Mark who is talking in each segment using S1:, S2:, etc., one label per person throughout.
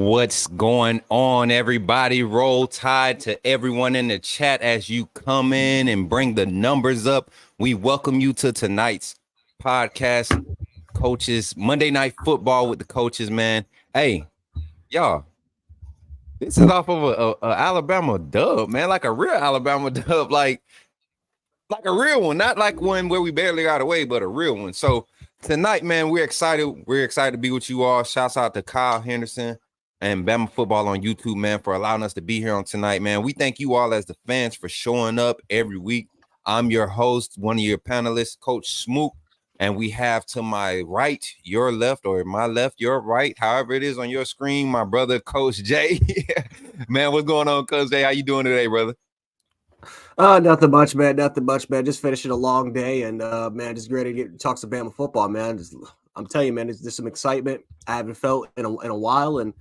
S1: What's going on, everybody? Roll Tide to everyone in the chat as you come in and bring the numbers up. We welcome you to tonight's podcast, Coaches Monday Night Football with the coaches, man. Hey, y'all, this is off of a Alabama dub, man, like a real Alabama dub, like a real one, not like one where we barely got away, but a real one. So tonight, man, we're excited. We're excited to be with you all. Shouts out to Kyle Henderson and Bama Football on YouTube, man, for allowing us to be here on tonight, man. We thank you all as the fans for showing up every week. I'm your host, one of your panelists, Coach SMOOK, and we have to my right, your left, or my left, your right, however it is on your screen, my brother, Coach Jay. Man, what's going on, Coach Jay? How you doing today, brother?
S2: Nothing much, man. Nothing much, man. Just finishing a long day, and man, just ready to talk some Bama football, man. I'm telling you, man, there's some excitement I haven't felt in a while, and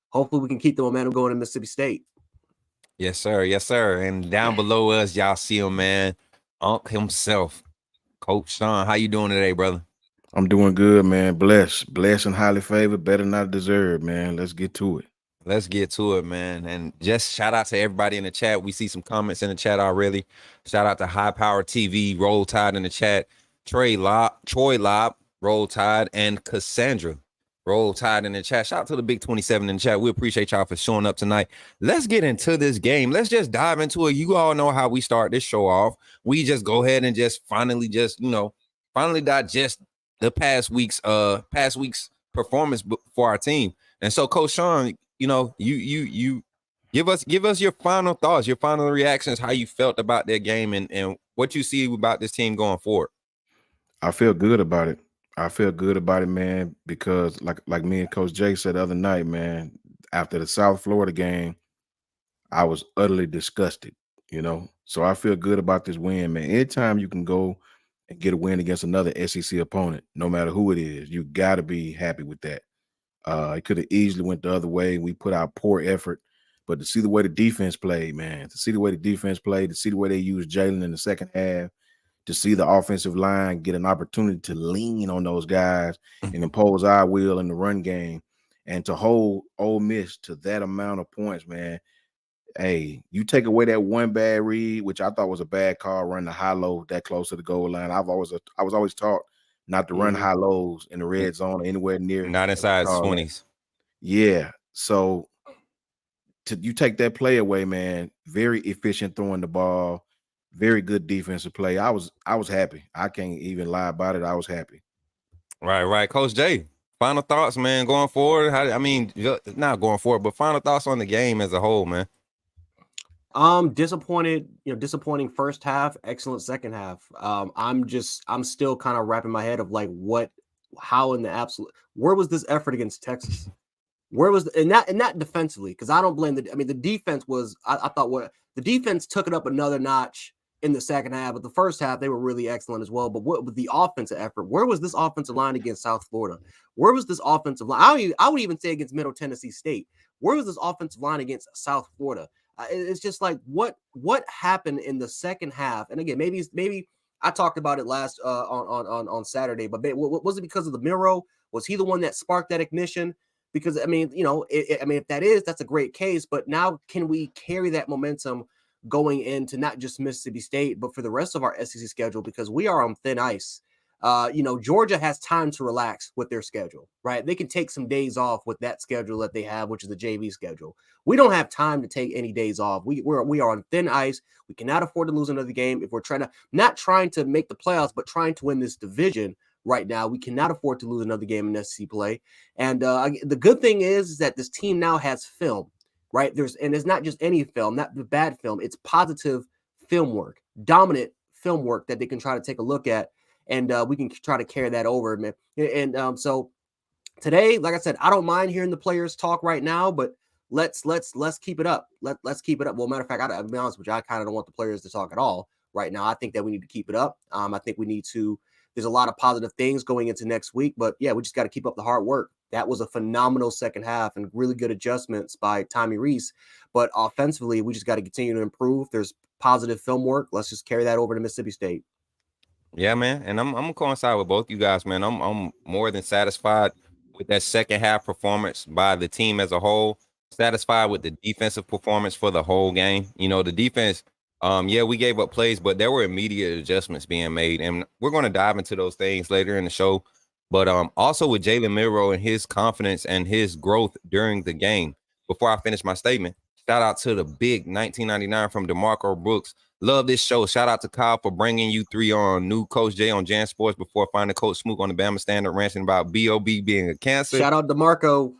S2: hopefully we can keep the momentum going in Mississippi State.
S1: Yes, sir. Yes, sir. And down below us, y'all see him, man. Unc himself, Coach Shawn. How you doing today, brother?
S3: I'm doing good, man. Blessed and highly favored. Better than I deserve, man. Let's get to it.
S1: Let's get to it, man. And just shout out to everybody in the chat. We see some comments in the chat already. Shout out to High Power TV, Roll Tide in the chat. Troy Lob, Roll Tide, and Cassandra, Roll Tide in the chat. Shout out to the Big 27 in the chat. We appreciate y'all for showing up tonight. Let's get into this game. Let's just dive into it. You all know how we start this show off. We just go ahead and just finally digest the past week's performance for our team. And so, Coach Shawn, you give us your final thoughts, your final reactions, how you felt about that game and what you see about this team going forward.
S3: I feel good about it. Man, because like me and Coach Jay said the other night, man, after the South Florida game, I was utterly disgusted, So I feel good about this win, man. Anytime you can go and get a win against another SEC opponent, no matter who it is, you got to be happy with that. It could have easily went the other way. We put out poor effort, but to see the way the defense played, man, to see the way they used Jalen in the second half, to see the offensive line get an opportunity to lean on those guys and impose our will in the run game, and to hold Ole Miss to that amount of points, man. Hey, you take away that one bad read, which I thought was a bad call, run the high-low that close to the goal line. I was always taught not to run high lows in the red zone or anywhere near.
S1: Not inside 20s.
S3: Yeah. So you take that play away, man. Very efficient throwing the ball. Very good defensive play. I was happy. I can't even lie about it. I was happy.
S1: Right. Coach Jay, final thoughts, man, going forward. Not going forward, but final thoughts on the game as a whole, man.
S2: Disappointing first half, excellent second half. I'm still kind of wrapping my head of like where was this effort against Texas? Where was and that defensively? Because I don't blame the defense was I thought the defense took it up another notch in the second half, but the first half they were really excellent as well. But what with the offensive effort? Where was this offensive line against South Florida? Where was this offensive line? I would even say against Middle Tennessee State. Where was this offensive line against South Florida? It's just like what happened in the second half. And again, maybe I talked about it last on Saturday, but was it because of the Milroe? Was he the one that sparked that ignition? Because if that's a great case. But now can we carry that momentum going into not just Mississippi State, but for the rest of our SEC schedule? Because we are on thin ice. Georgia has time to relax with their schedule, right? They can take some days off with that schedule that they have, which is the JV schedule. We don't have time to take any days off. We are on thin ice. We cannot afford to lose another game. If we're not trying to make the playoffs, but trying to win this division right now, we cannot afford to lose another game in SEC play. And the good thing is that this team now has film, right? It's not just any film, not the bad film. It's positive film work, dominant film work that they can try to take a look at. And we can try to carry that over, man. And so today, like I said, I don't mind hearing the players talk right now, but let's keep it up. Let's keep it up. Well, matter of fact, I'll be honest with you, I kind of don't want the players to talk at all right now. I think that we need to keep it up. I think we need to. There's a lot of positive things going into next week, but yeah, we just got to keep up the hard work. That was a phenomenal second half and really good adjustments by Tommy Rees. But offensively, we just got to continue to improve. There's positive film work. Let's just carry that over to Mississippi State.
S1: Yeah, man, and I'm gonna coincide with both you guys, man. I'm more than satisfied with that second half performance by the team as a whole. Satisfied with the defensive performance for the whole game. You know, the defense, yeah, we gave up plays, but there were immediate adjustments being made. And we're going to dive into those things later in the show. But also with Jalen Milroe and his confidence and his growth during the game. Before I finish my statement, shout out to the big 1999 from DeMarco Brooks. Love this show. Shout out to Kyle for bringing you three on. New Coach Jay on Jan Sports before finding Coach Smook on the Bama Standard ranting about B.O.B. being a cancer.
S2: Shout out to Marco.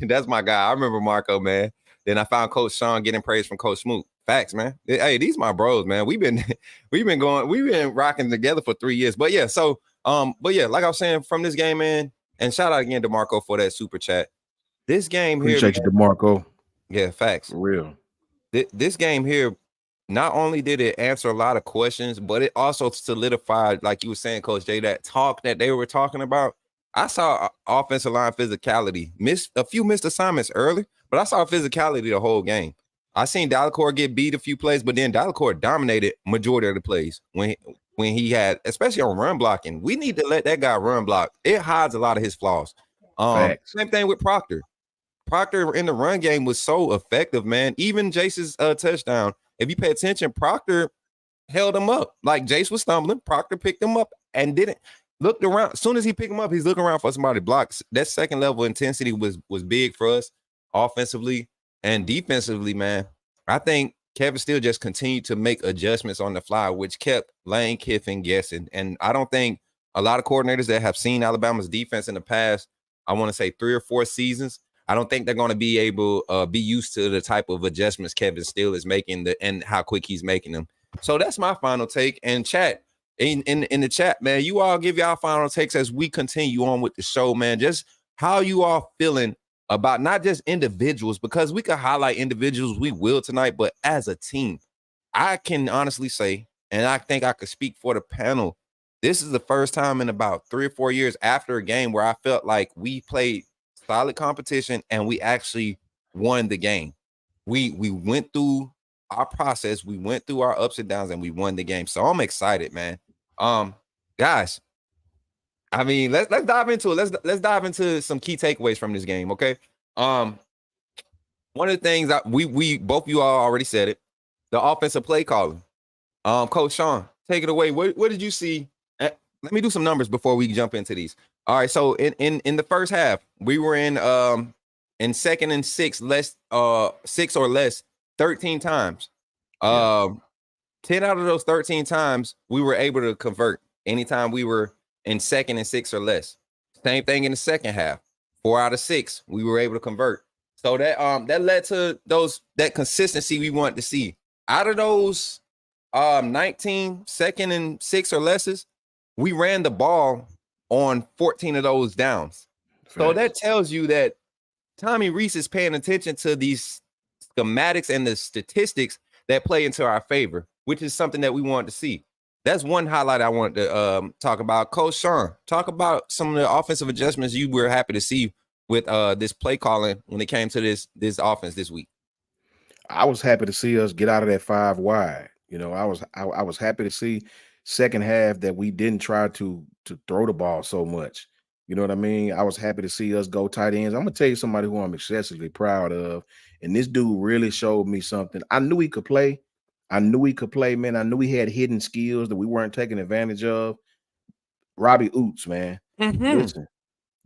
S1: That's my guy. I remember Marco, man. Then I found Coach Sean getting praise from Coach Smook. Facts, man. Hey, these my bros, man. We've been rocking together for 3 years. But yeah, so but yeah, like I was saying, from this game, man, and shout out again to Marco for that super chat. This game here,
S3: appreciate you, DeMarco.
S1: Yeah, facts.
S3: For real.
S1: This game here, not only did it answer a lot of questions, but it also solidified, like you were saying, Coach Jay, that talk that they were talking about. I saw offensive line physicality, a few missed assignments early, but I saw physicality the whole game. I seen Delacour get beat a few plays, but then Delacour dominated majority of the plays when he had, especially on run blocking. We need to let that guy run block. It hides a lot of his flaws. Same thing with Proctor. Proctor in the run game was so effective, man. Even Jace's touchdown, if you pay attention, Proctor held him up. Like Jace was stumbling, Proctor picked him up and didn't looked around. As soon as he picked him up, he's looking around for somebody to block. That second level intensity was big for us offensively and defensively, man. I think Kevin Steele just continued to make adjustments on the fly, which kept Lane Kiffin guessing. And I don't think a lot of coordinators that have seen Alabama's defense in the past, I want to say 3 or 4 seasons, I don't think they're going to be able to be used to the type of adjustments Kevin Steele is making and how quick he's making them. So that's my final take. And chat, in the chat, man, you all give y'all final takes as we continue on with the show, man. Just how you all feeling about not just individuals, because we could highlight individuals, we will tonight, but as a team, I can honestly say, and I think I could speak for the panel, this is the first time in about 3 or 4 years after a game where I felt like we played solid competition and we actually won the game. We went through our process, we went through our ups and downs, and we won the game. So I'm excited, man. Guys, I mean, let's dive into it. Let's dive into some key takeaways from this game, okay? One of the things that we both of you all already said it, the offensive play calling. Coach Sean, take it away. What did you see? Let me do some numbers before we jump into these. All right, so in the first half, we were in 2nd and 6 or less 13 times. 10 out of those 13 times we were able to convert anytime we were in 2nd and 6 or less. Same thing in the second half. 4 out of 6 we were able to convert. So that led to that consistency we wanted to see. Out of those 19 2nd and 6 or lesses, we ran the ball on 14 of those downs. So that tells you that Tommy Rees is paying attention to these schematics and the statistics that play into our favor, which is something that we wanted to see. That's one highlight I wanted to talk about. Coach Sean, talk about some of the offensive adjustments you were happy to see with this play calling when it came to this offense this week.
S3: I was happy to see us get out of that 5 wide. You know, I was happy to see second half that we didn't try to throw the ball so much. You know what I mean? I was happy to see us go tight ends. I'm gonna tell you somebody who I'm excessively proud of, and this dude really showed me something. I knew he could play. Man. I knew he had hidden skills that we weren't taking advantage of. Robbie Oots, man. Listen,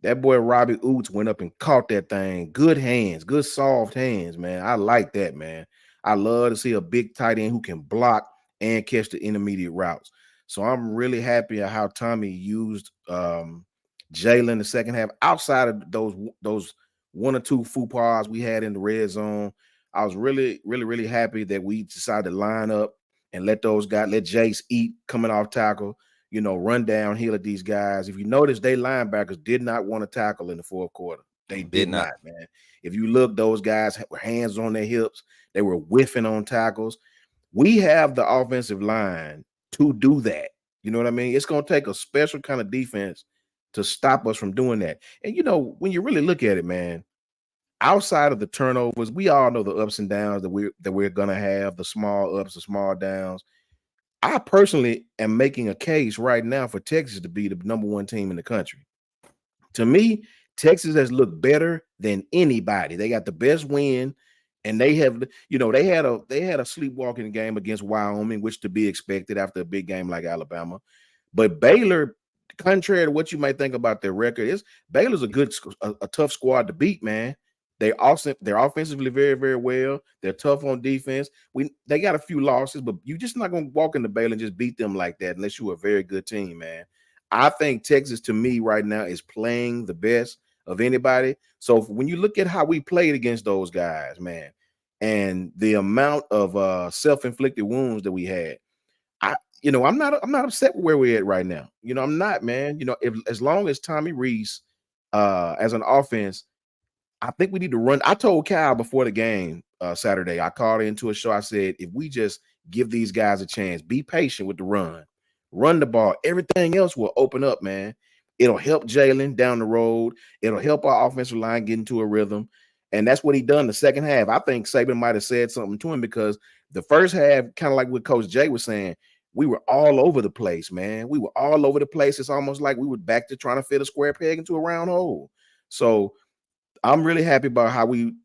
S3: that boy Robbie Oots went up and caught that thing. Good hands, good soft hands, man. I like that, man. I love to see a big tight end who can block and catch the intermediate routes. So I'm really happy at how Tommy used Jalen the second half. Outside of those 1 or 2 faux pas we had in the red zone, I was really, really, really happy that we decided to line up and let Jace eat coming off tackle, you know, run downhill at these guys. If you notice, they linebackers did not want to tackle in the fourth quarter. They did not, man. If you look, those guys were hands on their hips. They were whiffing on tackles. We have the offensive line to do that. You know what I mean? It's going to take a special kind of defense to stop us from doing that. And, you know, when you really look at it, man, outside of the turnovers, we all know the ups and downs that we're going to have, the small ups, the small downs. I personally am making a case right now for Texas to be the number 1 team in the country. To me, Texas has looked better than anybody. They got the best win, and they have, they had a sleepwalking game against Wyoming, which to be expected after a big game like Alabama. But Baylor, contrary to what you might think about their record, Baylor's a tough squad to beat, man. They're offensively very, very well. They're tough on defense. They got a few losses, but you're just not going to walk into Baylor and just beat them like that unless you're a very good team, man. I think Texas, to me, right now is playing the best of anybody. So when you look at how we played against those guys, man, and the amount of self-inflicted wounds that we had, I'm not upset with where we're at right now. I'm not, man. As long as Tommy Rees, as an offense, I think we need to run. I told Kyle before the game Saturday, I called into a show. I said, if we just give these guys a chance, be patient with the run the ball, everything else will open up, man. It'll help Jalen down the road. It'll help our offensive line get into a rhythm. And that's what he done the second half. I think Saban might have said something to him because the first half, kind of like what Coach Jay was saying, we were all over the place, man. We were all over the place. It's almost like we were back to trying to fit a square peg into a round hole. So I'm really happy about how we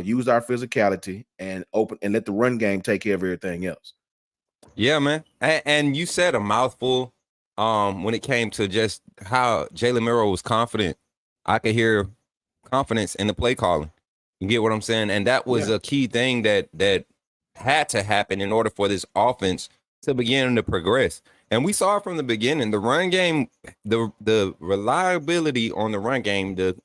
S3: used our physicality and let the run game take care of everything else.
S1: Yeah, man. And you said a mouthful when it came to just how Jalen Milroe was confident. I could hear confidence in the play calling. You get what I'm saying? And that was a key thing that had to happen in order for this offense to begin to progress. And we saw it from the beginning. The run game, the reliability on the run game, the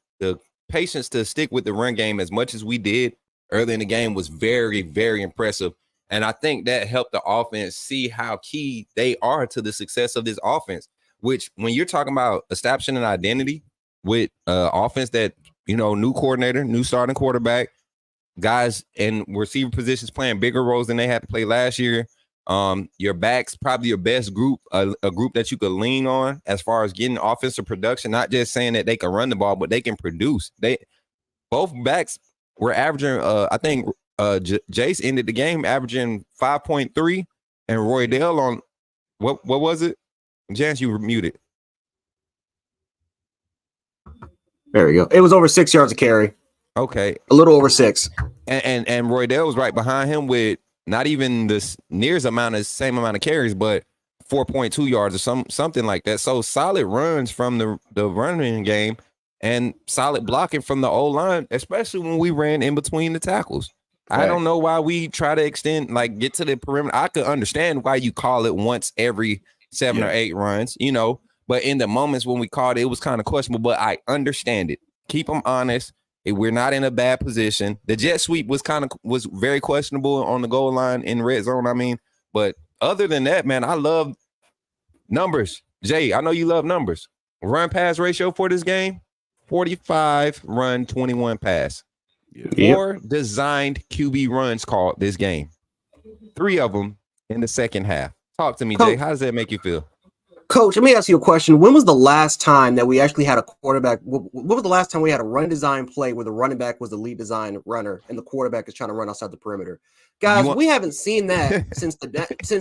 S1: patience to stick with the run game as much as we did early in the game was very, very impressive. And I think that helped the offense see how key they are to the success of this offense, which when you're talking about establishing an identity with offense that, new coordinator, new starting quarterback, guys in receiver positions playing bigger roles than they had to play last year. Your backs, probably your best group, a group that you could lean on as far as getting offensive production, not just saying that they can run the ball, but they can produce. Both backs were averaging, I think Jace ended the game averaging 5.3 and Roydell on, what was it? Jance, you were muted.
S2: There we go. It was over 6 yards of carry.
S1: Okay.
S2: A little over 6.
S1: And Roydell was right behind him with not even the same amount of carries, but 4.2 yards or something like that. So solid runs from the running game and solid blocking from the O-line, especially when we ran in between the tackles. Right. I don't know why we try to extend, get to the perimeter. I could understand why you call it once every 7 or 8 runs, but in the moments when we called it, it was kind of questionable, but I understand it. Keep them honest. We're not in a bad position. The jet sweep was very questionable on the goal line in red zone. But other than that, man, I love numbers. Jay, I know you love numbers. Run pass ratio for this game, 45 run, 21 pass.
S2: Yep.
S1: 4 designed QB runs called this game. 3 of them in the second half. Talk to me, Jay. How does that make you feel?
S2: Coach, let me ask you a question. When was the last time that we actually had a quarterback? What was the last time we had a run design play where the running back was the lead design runner and the quarterback is trying to run outside the perimeter? Guys, we haven't seen that since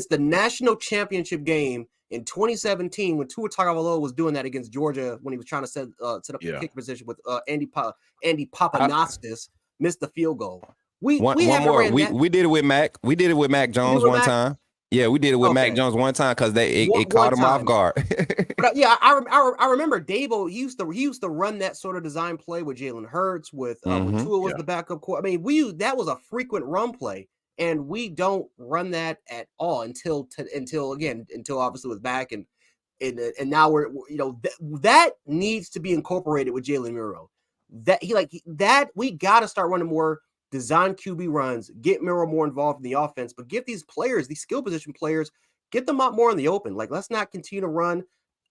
S2: the national championship game in 2017 when Tua Tagovailoa was doing that against Georgia when he was trying to set up the kick position with Andy Papanastis missed the field goal. We
S1: did it with Mac. We did it with Mac Jones one time. Yeah, we did it with Mac Jones one time because it caught him off guard.
S2: But I remember Dabo. He used to run that sort of design play with Jalen Hurts, with when Tua was the backup quarterback. that was a frequent run play, and we don't run that at all until obviously with back and now we're that needs to be incorporated with Jalen Milroe. We got to start running more design QB runs, get Milroe more involved in the offense, but give these players, these skill position players, get them out more in the open. Let's not continue to run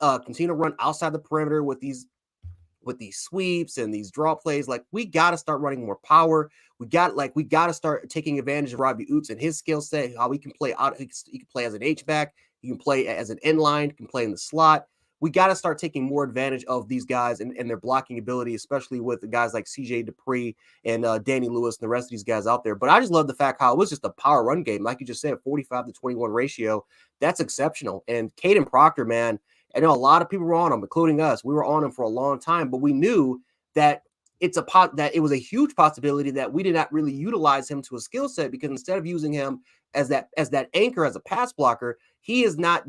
S2: outside the perimeter with these sweeps and these draw plays. We got to start running more power. We got to start taking advantage of Robbie Oots and his skill set, how he can play out. He can play as an H-back. He can play as an end line, can play in the slot. We got to start taking more advantage of these guys and their blocking ability, especially with the guys like CJ Dupree and Danny Lewis and the rest of these guys out there. But I just love the fact how it was just a power run game. Like you just said, 45-21 ratio. That's exceptional. And Caden Proctor, man, I know a lot of people were on him, including us. We were on him for a long time, but we knew that that it was a huge possibility that we did not really utilize him to a skill set, because instead of using him as that anchor, as a pass blocker, he's not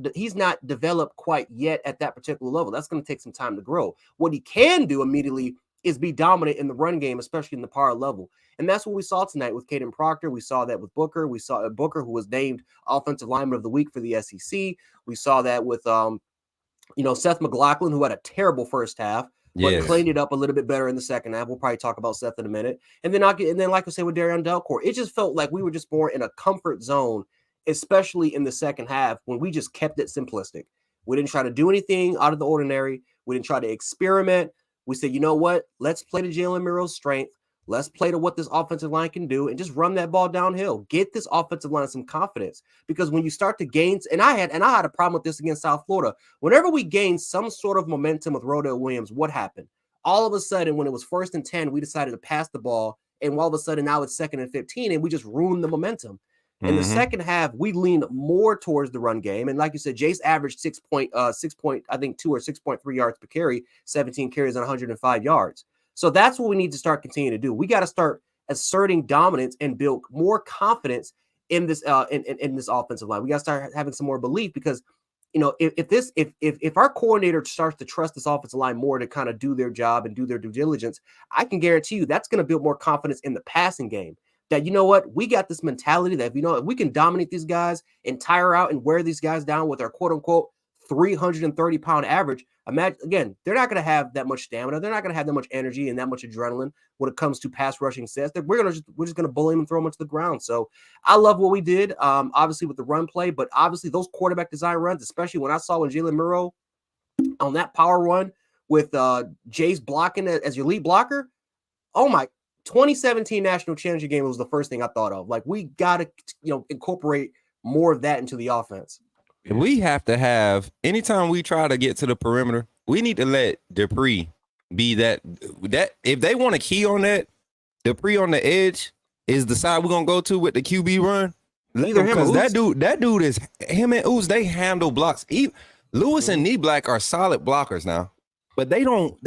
S2: developed quite yet at that particular level. That's going to take some time to grow. What he can do immediately is be dominant in the run game, especially in the power level. And that's what we saw tonight with Caden Proctor. We saw that with Booker. We saw Booker, who was named Offensive Lineman of the Week for the SEC. We saw that with Seth McLaughlin, who had a terrible first half, but cleaned it up a little bit better in the second half. We'll probably talk about Seth in a minute. And then like I said, with Darian Delcourt, it just felt like we were just more in a comfort zone, especially in the second half, when we just kept it simplistic. We didn't try to do anything out of the ordinary. We didn't try to experiment. We said, you know what? Let's play to Jalen Milroe's strength. Let's play to what this offensive line can do and just run that ball downhill. Get this offensive line some confidence, because when you start to gain, and I had a problem with this against South Florida. Whenever we gained some sort of momentum with Rodell Williams, what happened? All of a sudden, when it was 1st and 10, we decided to pass the ball, and all of a sudden now it's 2nd and 15, and we just ruined the momentum. In the second half, we leaned more towards the run game. And like you said, Jace averaged 6.2 or 6.3 yards per carry, 17 carries on 105 yards. So that's what we need to start continuing to do. We got to start asserting dominance and build more confidence in this in this offensive line. We got to start having some more belief, because if our coordinator starts to trust this offensive line more to kind of do their job and do their due diligence, I can guarantee you that's going to build more confidence in the passing game. That, you know what, we got this mentality that if we can dominate these guys and tire out and wear these guys down with our quote unquote 330-pound average. Imagine, again, they're not going to have that much stamina. They're not going to have that much energy and that much adrenaline when it comes to pass rushing sets. We're just going to bully them and throw them into the ground. So I love what we did, obviously with the run play, but obviously those quarterback design runs, especially when Jalen Milroe on that power run with Jace blocking as your lead blocker. Oh my! 2017 national championship game was the first thing I thought of. Like, we got to incorporate more of that into the offense.
S1: We have to have, anytime we try to get to the perimeter, we need to let Dupree be that if they want a key on that, Dupree on the edge is the side we're gonna go to with the QB run. Because that dude is him and Ooze, they handle blocks. Lewis and Neblack are solid blockers now, but they don't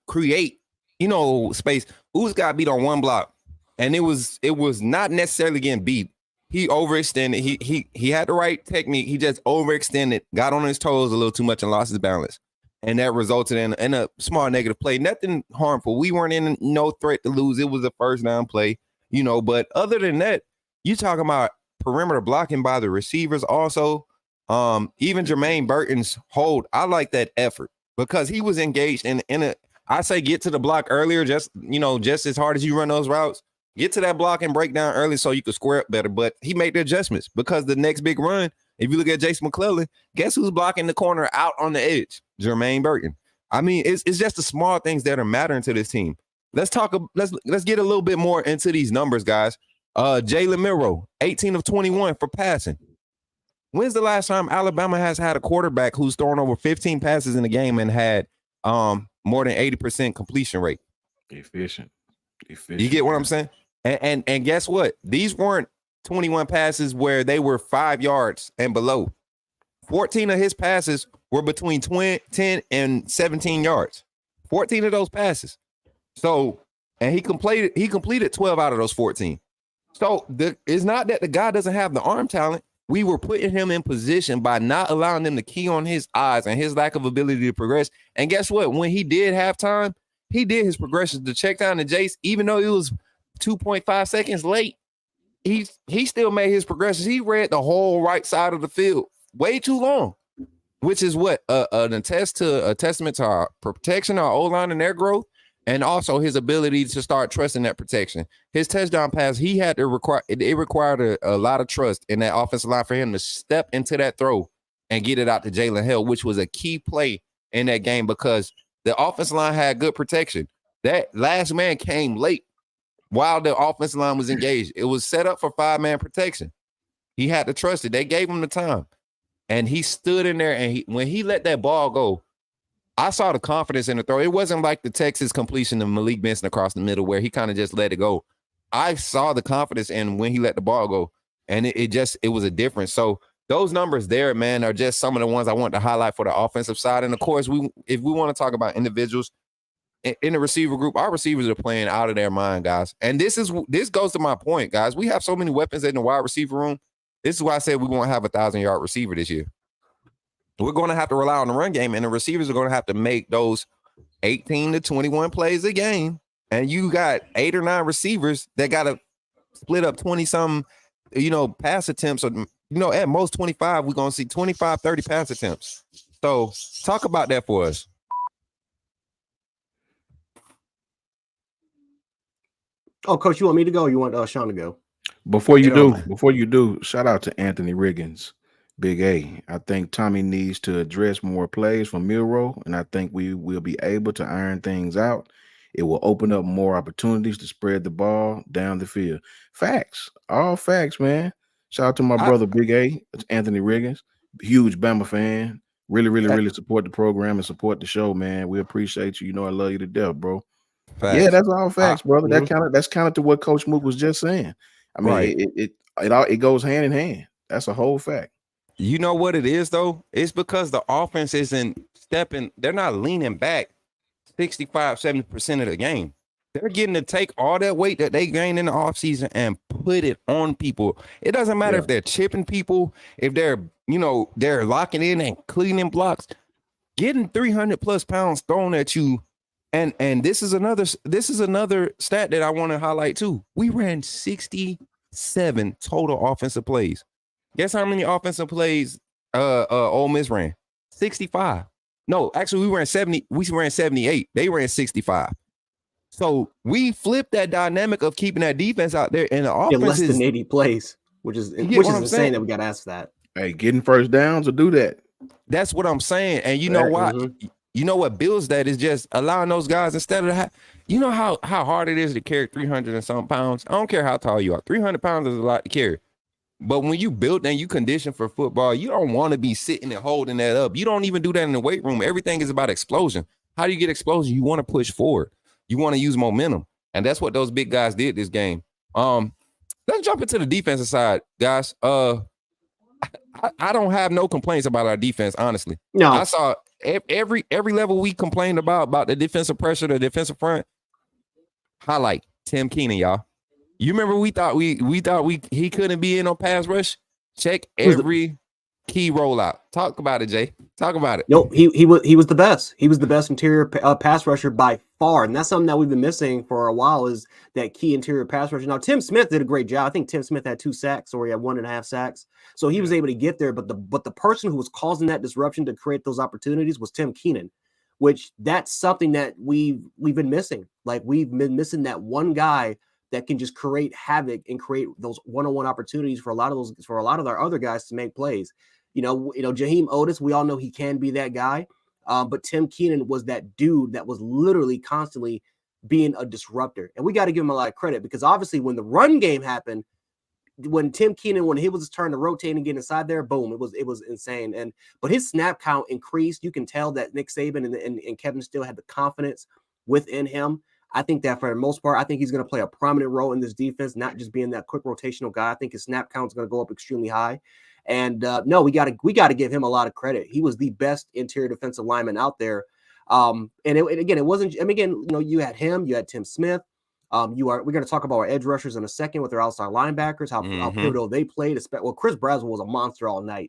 S1: create space. Ooze got beat on one block, and it was not necessarily getting beat. He overextended. He had the right technique. He just overextended, got on his toes a little too much, and lost his balance. And that resulted in a small negative play. Nothing harmful. We weren't in no threat to lose. It was a first down play, But other than that, you talking about perimeter blocking by the receivers also. Even Jermaine Burton's hold, I like that effort because he was engaged in a. I say get to the block earlier, just as hard as you run those routes. Get to that block and break down early so you can square up better. But he made the adjustments because the next big run, if you look at Jason McClellan, guess who's blocking the corner out on the edge? Jermaine Burton. I mean, it's just the small things that are mattering to this team. Let's get a little bit more into these numbers, guys. Jalen Milroe, 18 of 21 for passing. When's the last time Alabama has had a quarterback who's thrown over 15 passes in a game and had more than 80% completion rate?
S3: Efficient.
S1: You get what I'm saying? And guess what? These weren't 21 passes where they were 5 yards and below. 14 of his passes were between 10 and 17 yards. 14 of those passes. So, and he completed 12 out of those 14. So it's not that the guy doesn't have the arm talent. We were putting him in position by not allowing them to key on his eyes and his lack of ability to progress. And guess what? When he did have time, he did his progressions to check down to Jace, even though he was 2.5 seconds late. He still made his progressions. He read the whole right side of the field way too long, which is what a testament to our protection, our O-line and their growth, and also his ability to start trusting that protection. His touchdown pass, it required a lot of trust in that offensive line for him to step into that throw and get it out to Jalen Hill, which was a key play in that game because the offensive line had good protection. That last man came late while the offensive line was engaged. It was set up for 5-man protection. He had to trust it. They gave him the time. And he stood in there, and when he let that ball go, I saw the confidence in the throw. It wasn't like the Texas completion of Malik Benson across the middle where he kind of just let it go. I saw the confidence in when he let the ball go, and it was a difference. So those numbers there, man, are just some of the ones I want to highlight for the offensive side. And, of course, if we want to talk about individuals, in the receiver group, our receivers are playing out of their mind, guys. And this goes to my point, guys. We have so many weapons in the wide receiver room. This is why I said we won't have a 1,000-yard receiver this year. We're going to have to rely on the run game, and the receivers are going to have to make those 18 to 21 plays a game. And you got 8 or 9 receivers that got to split up 20-something, pass attempts. Or, at most 25, we're going to see 25, 30 pass attempts. So talk about that for us.
S2: Oh, Coach, you want me to go or you want Sean to go?
S3: Before you do, shout out to Anthony Riggins, Big A. I think Tommy needs to address more plays from Milroe, and I think we will be able to iron things out. It will open up more opportunities to spread the ball down the field. Facts, all facts, man. Shout out to my brother, Big A, Anthony Riggins, huge Bama fan. Really support the program and support the show, man. We appreciate you. I love you to death, bro. Facts. Yeah, that's all facts, brother. That's kind of to what Coach Mook was just saying. I mean, right. it goes hand in hand. That's a whole fact.
S1: You know what it is, though? It's because the offense isn't stepping. They're not leaning back 65, 70% of the game. They're getting to take all that weight that they gained in the offseason and put it on people. It doesn't matter if they're chipping people, if they're locking in and cleaning blocks, getting 300+ pounds thrown at you. And this is another stat that I want to highlight too. We ran 67 total offensive plays. Guess how many offensive plays Ole Miss ran? 65. No, actually we ran 70. We ran 78. They ran 65. So we flipped that dynamic of keeping that defense out there, and the offense
S2: less than 80 plays, which is insane that we got asked that.
S3: Hey, getting first downs will do that.
S1: That's what I'm saying. And you know why? Mm-hmm. You know what builds that is just allowing those guys instead of how hard it is to carry 300 and some pounds. I don't care how tall you are. 300 pounds is a lot to carry. But when you build and you condition for football, you don't want to be sitting and holding that up. You don't even do that in the weight room. Everything is about explosion. How do you get explosion? You want to push forward. You want to use momentum. And that's what those big guys did this game. Let's jump into the defensive side, guys. I don't have no complaints about our defense, honestly.
S2: No.
S1: I saw every level we complained about the defensive pressure, the defensive front. Highlight Tim Keenan, y'all. You remember we thought he couldn't be in on pass rush? Check every key rollout. Talk about it, Jay. Talk about it.
S2: No, he was the best. He was the best interior pass rusher by far, and that's something that we've been missing for a while is that key interior pass rusher. Now, Tim Smith did a great job. I think Tim Smith had 2 sacks, or he had 1.5 sacks, so he was able to get there. But the person who was causing that disruption to create those opportunities was Tim Keenan, which that's something that we've been missing. Like we've been missing that one guy that can just create havoc and create those one-on-one opportunities for a lot of our other guys to make plays. Jaheim Otis, we all know he can be that guy. But Tim Keenan was that dude that was literally constantly being a disruptor. And we got to give him a lot of credit because obviously when the run game happened, when Tim Keenan, when it was his turn to rotate and get inside there, boom, it was insane. But his snap count increased. You can tell that Nick Saban and Kevin Steele had the confidence within him. I think that for the most part, I think he's going to play a prominent role in this defense, not just being that quick rotational guy. I think his snap count is going to go up extremely high. And no, we got to give him a lot of credit. He was the best interior defensive lineman out there. It wasn't. I mean, again, you had him, you had Tim Smith. We're going to talk about our edge rushers in a second with their outside linebackers, how pivotal they played. Well, Chris Braswell was a monster all day.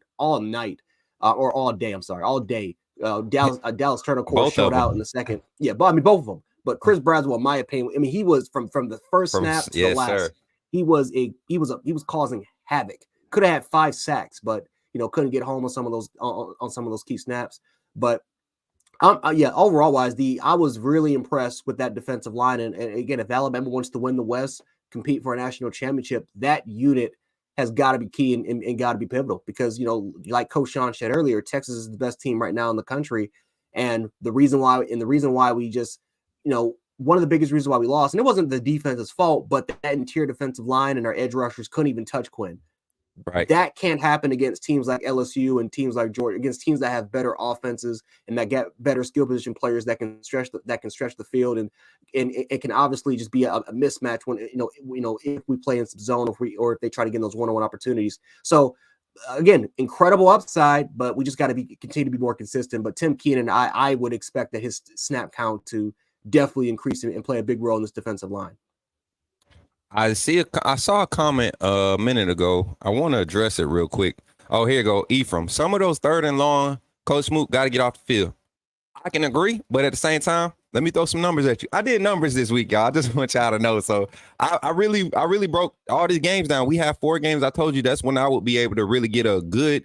S2: Dallas Turner course showed out in the second. Yeah, but I mean both of them. But Chris Braswell, in my opinion, I mean he was from the first snap to the last. Sir. He was causing havoc. Could have had 5 sacks, but couldn't get home on some of those key snaps. But overall wise, I was really impressed with that defensive line. And again, if Alabama wants to win the West, compete for a national championship, that unit has got to be key and got to be pivotal because like Coach Sean said earlier, Texas is the best team right now in the country, and the reason why we just one of the biggest reasons why we lost, and it wasn't the defense's fault, but that interior defensive line and our edge rushers couldn't even touch Quinn.
S1: Right.
S2: That can't happen against teams like LSU and teams like Georgia, against teams that have better offenses and that get better skill position players that can stretch the field, and it can obviously just be a mismatch when if we play in some zone or if they try to get those one-on-one opportunities. So again, incredible upside, but we just got to continue to be more consistent. But Tim Keenan, I would expect that his snap count to definitely increase and play a big role in this defensive line.
S1: I saw a comment a minute ago. I want to address it real quick. Oh, here you go. Ephraim. Some of those 3rd and long, Coach Smook got to get off the field. I can agree, but at the same time, let me throw some numbers at you. I did numbers this week, y'all. I just want y'all to know. So I really broke all these games down. We have 4 games. I told you that's when I would be able to really get a good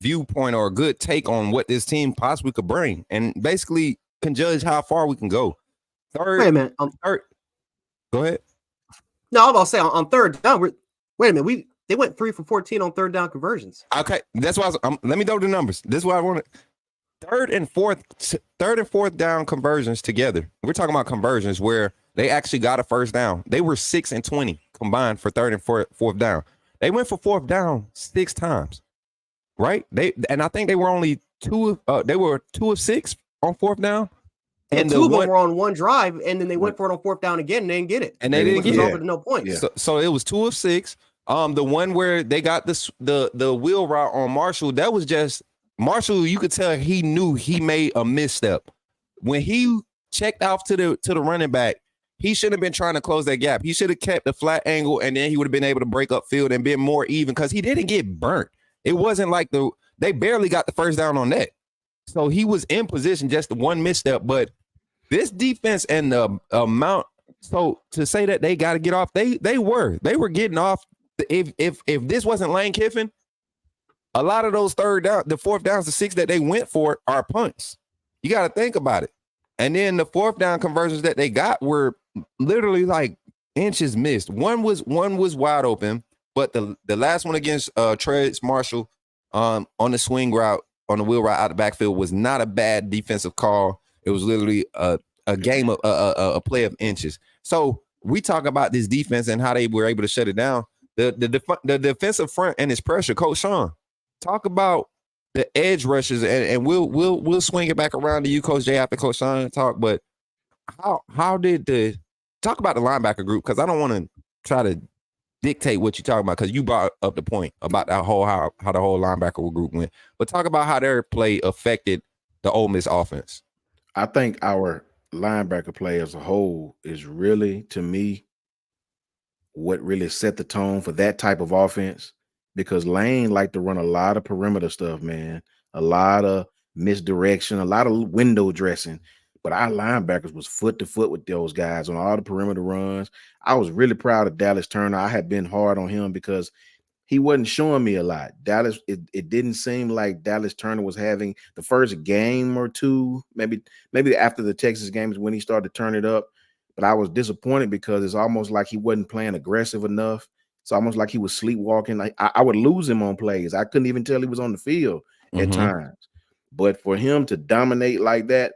S1: viewpoint or a good take on what this team possibly could bring, and basically can judge how far we can go.
S2: Wait a minute.
S1: Third. Go ahead.
S2: No, I'm about to say on 3rd down. Wait a minute. They went 3 for 14 on 3rd down conversions.
S1: Okay, that's why let me throw the numbers. This is why I wanted 3rd and 4th down conversions together. We're talking about conversions where they actually got a first down. They were 6 and 20 combined for 3rd and 4th down. They went for 4th down 6 times, right? I think they were only 2 of 6 on 4th down.
S2: And 2 of them were on one drive, and then they went for it on 4th down again and they didn't get it.
S1: And they didn't get it.
S2: Over to no point.
S1: Yeah. So it was 2 of 6. The one where they got the wheel route on Marshall, that was just Marshall. You could tell he knew he made a misstep when he checked off to the running back. He shouldn't have been trying to close that gap. He should have kept the flat angle, and then he would have been able to break up field and been more even because he didn't get burnt. It wasn't like they barely got the first down on that. So he was in position, just one misstep. But this defense and the amount, so to say that they got to get off, they were getting off. If this wasn't Lane Kiffin, a lot of those 3rd down, the 4th downs, the 6 that they went for are punts. You got to think about it. And then the 4th down conversions that they got were literally like inches missed. One was wide open, but the last one against Trez Marshall on the swing route, on the wheel route out the backfield was not a bad defensive call. It was literally a game of a play of inches. So we talk about this defense and how they were able to shut it down. The defensive front and its pressure. Coach Sean, talk about the edge rushes, and we'll swing it back around to you, Coach Jay, after Coach Sean talk. But how did talk about the linebacker group? Because I don't want to try to dictate what you're talking about, because you brought up the point about that whole how the whole linebacker group went. But talk about how their play affected the Ole Miss offense.
S3: I think our linebacker play as a whole is really, to me, what really set the tone for that type of offense, because Lane liked to run a lot of perimeter stuff, man, a lot of misdirection, a lot of window dressing. But our linebackers was foot to foot with those guys on all the perimeter runs. I was really proud of Dallas Turner. I had been hard on him because he wasn't showing me a lot. Dallas, it didn't seem like Dallas Turner was having the first game or two, maybe after the Texas games when he started to turn it up. But I was disappointed because it's almost like he wasn't playing aggressive enough. It's almost like he was sleepwalking. I would lose him on plays. I couldn't even tell he was on the field at times. But for him to dominate like that,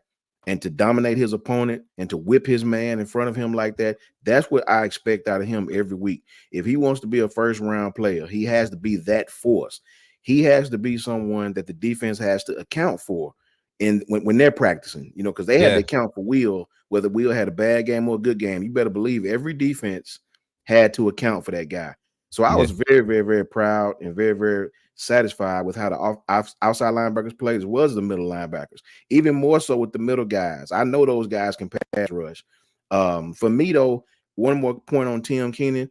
S3: and to dominate his opponent and to whip his man in front of him like that, that's what I expect out of him every week. If he wants to be a first-round player, he has to be that force. He has to be someone that the defense has to account for when they're practicing, because they had to account for Will, whether Will had a bad game or a good game. You better believe every defense had to account for that guy. So I was very, very, very proud and very, very satisfied with how the outside linebackers played, as well as the middle linebackers, even more so with the middle guys. I know those guys can pass rush. For me, though, one more point on Tim Keenan.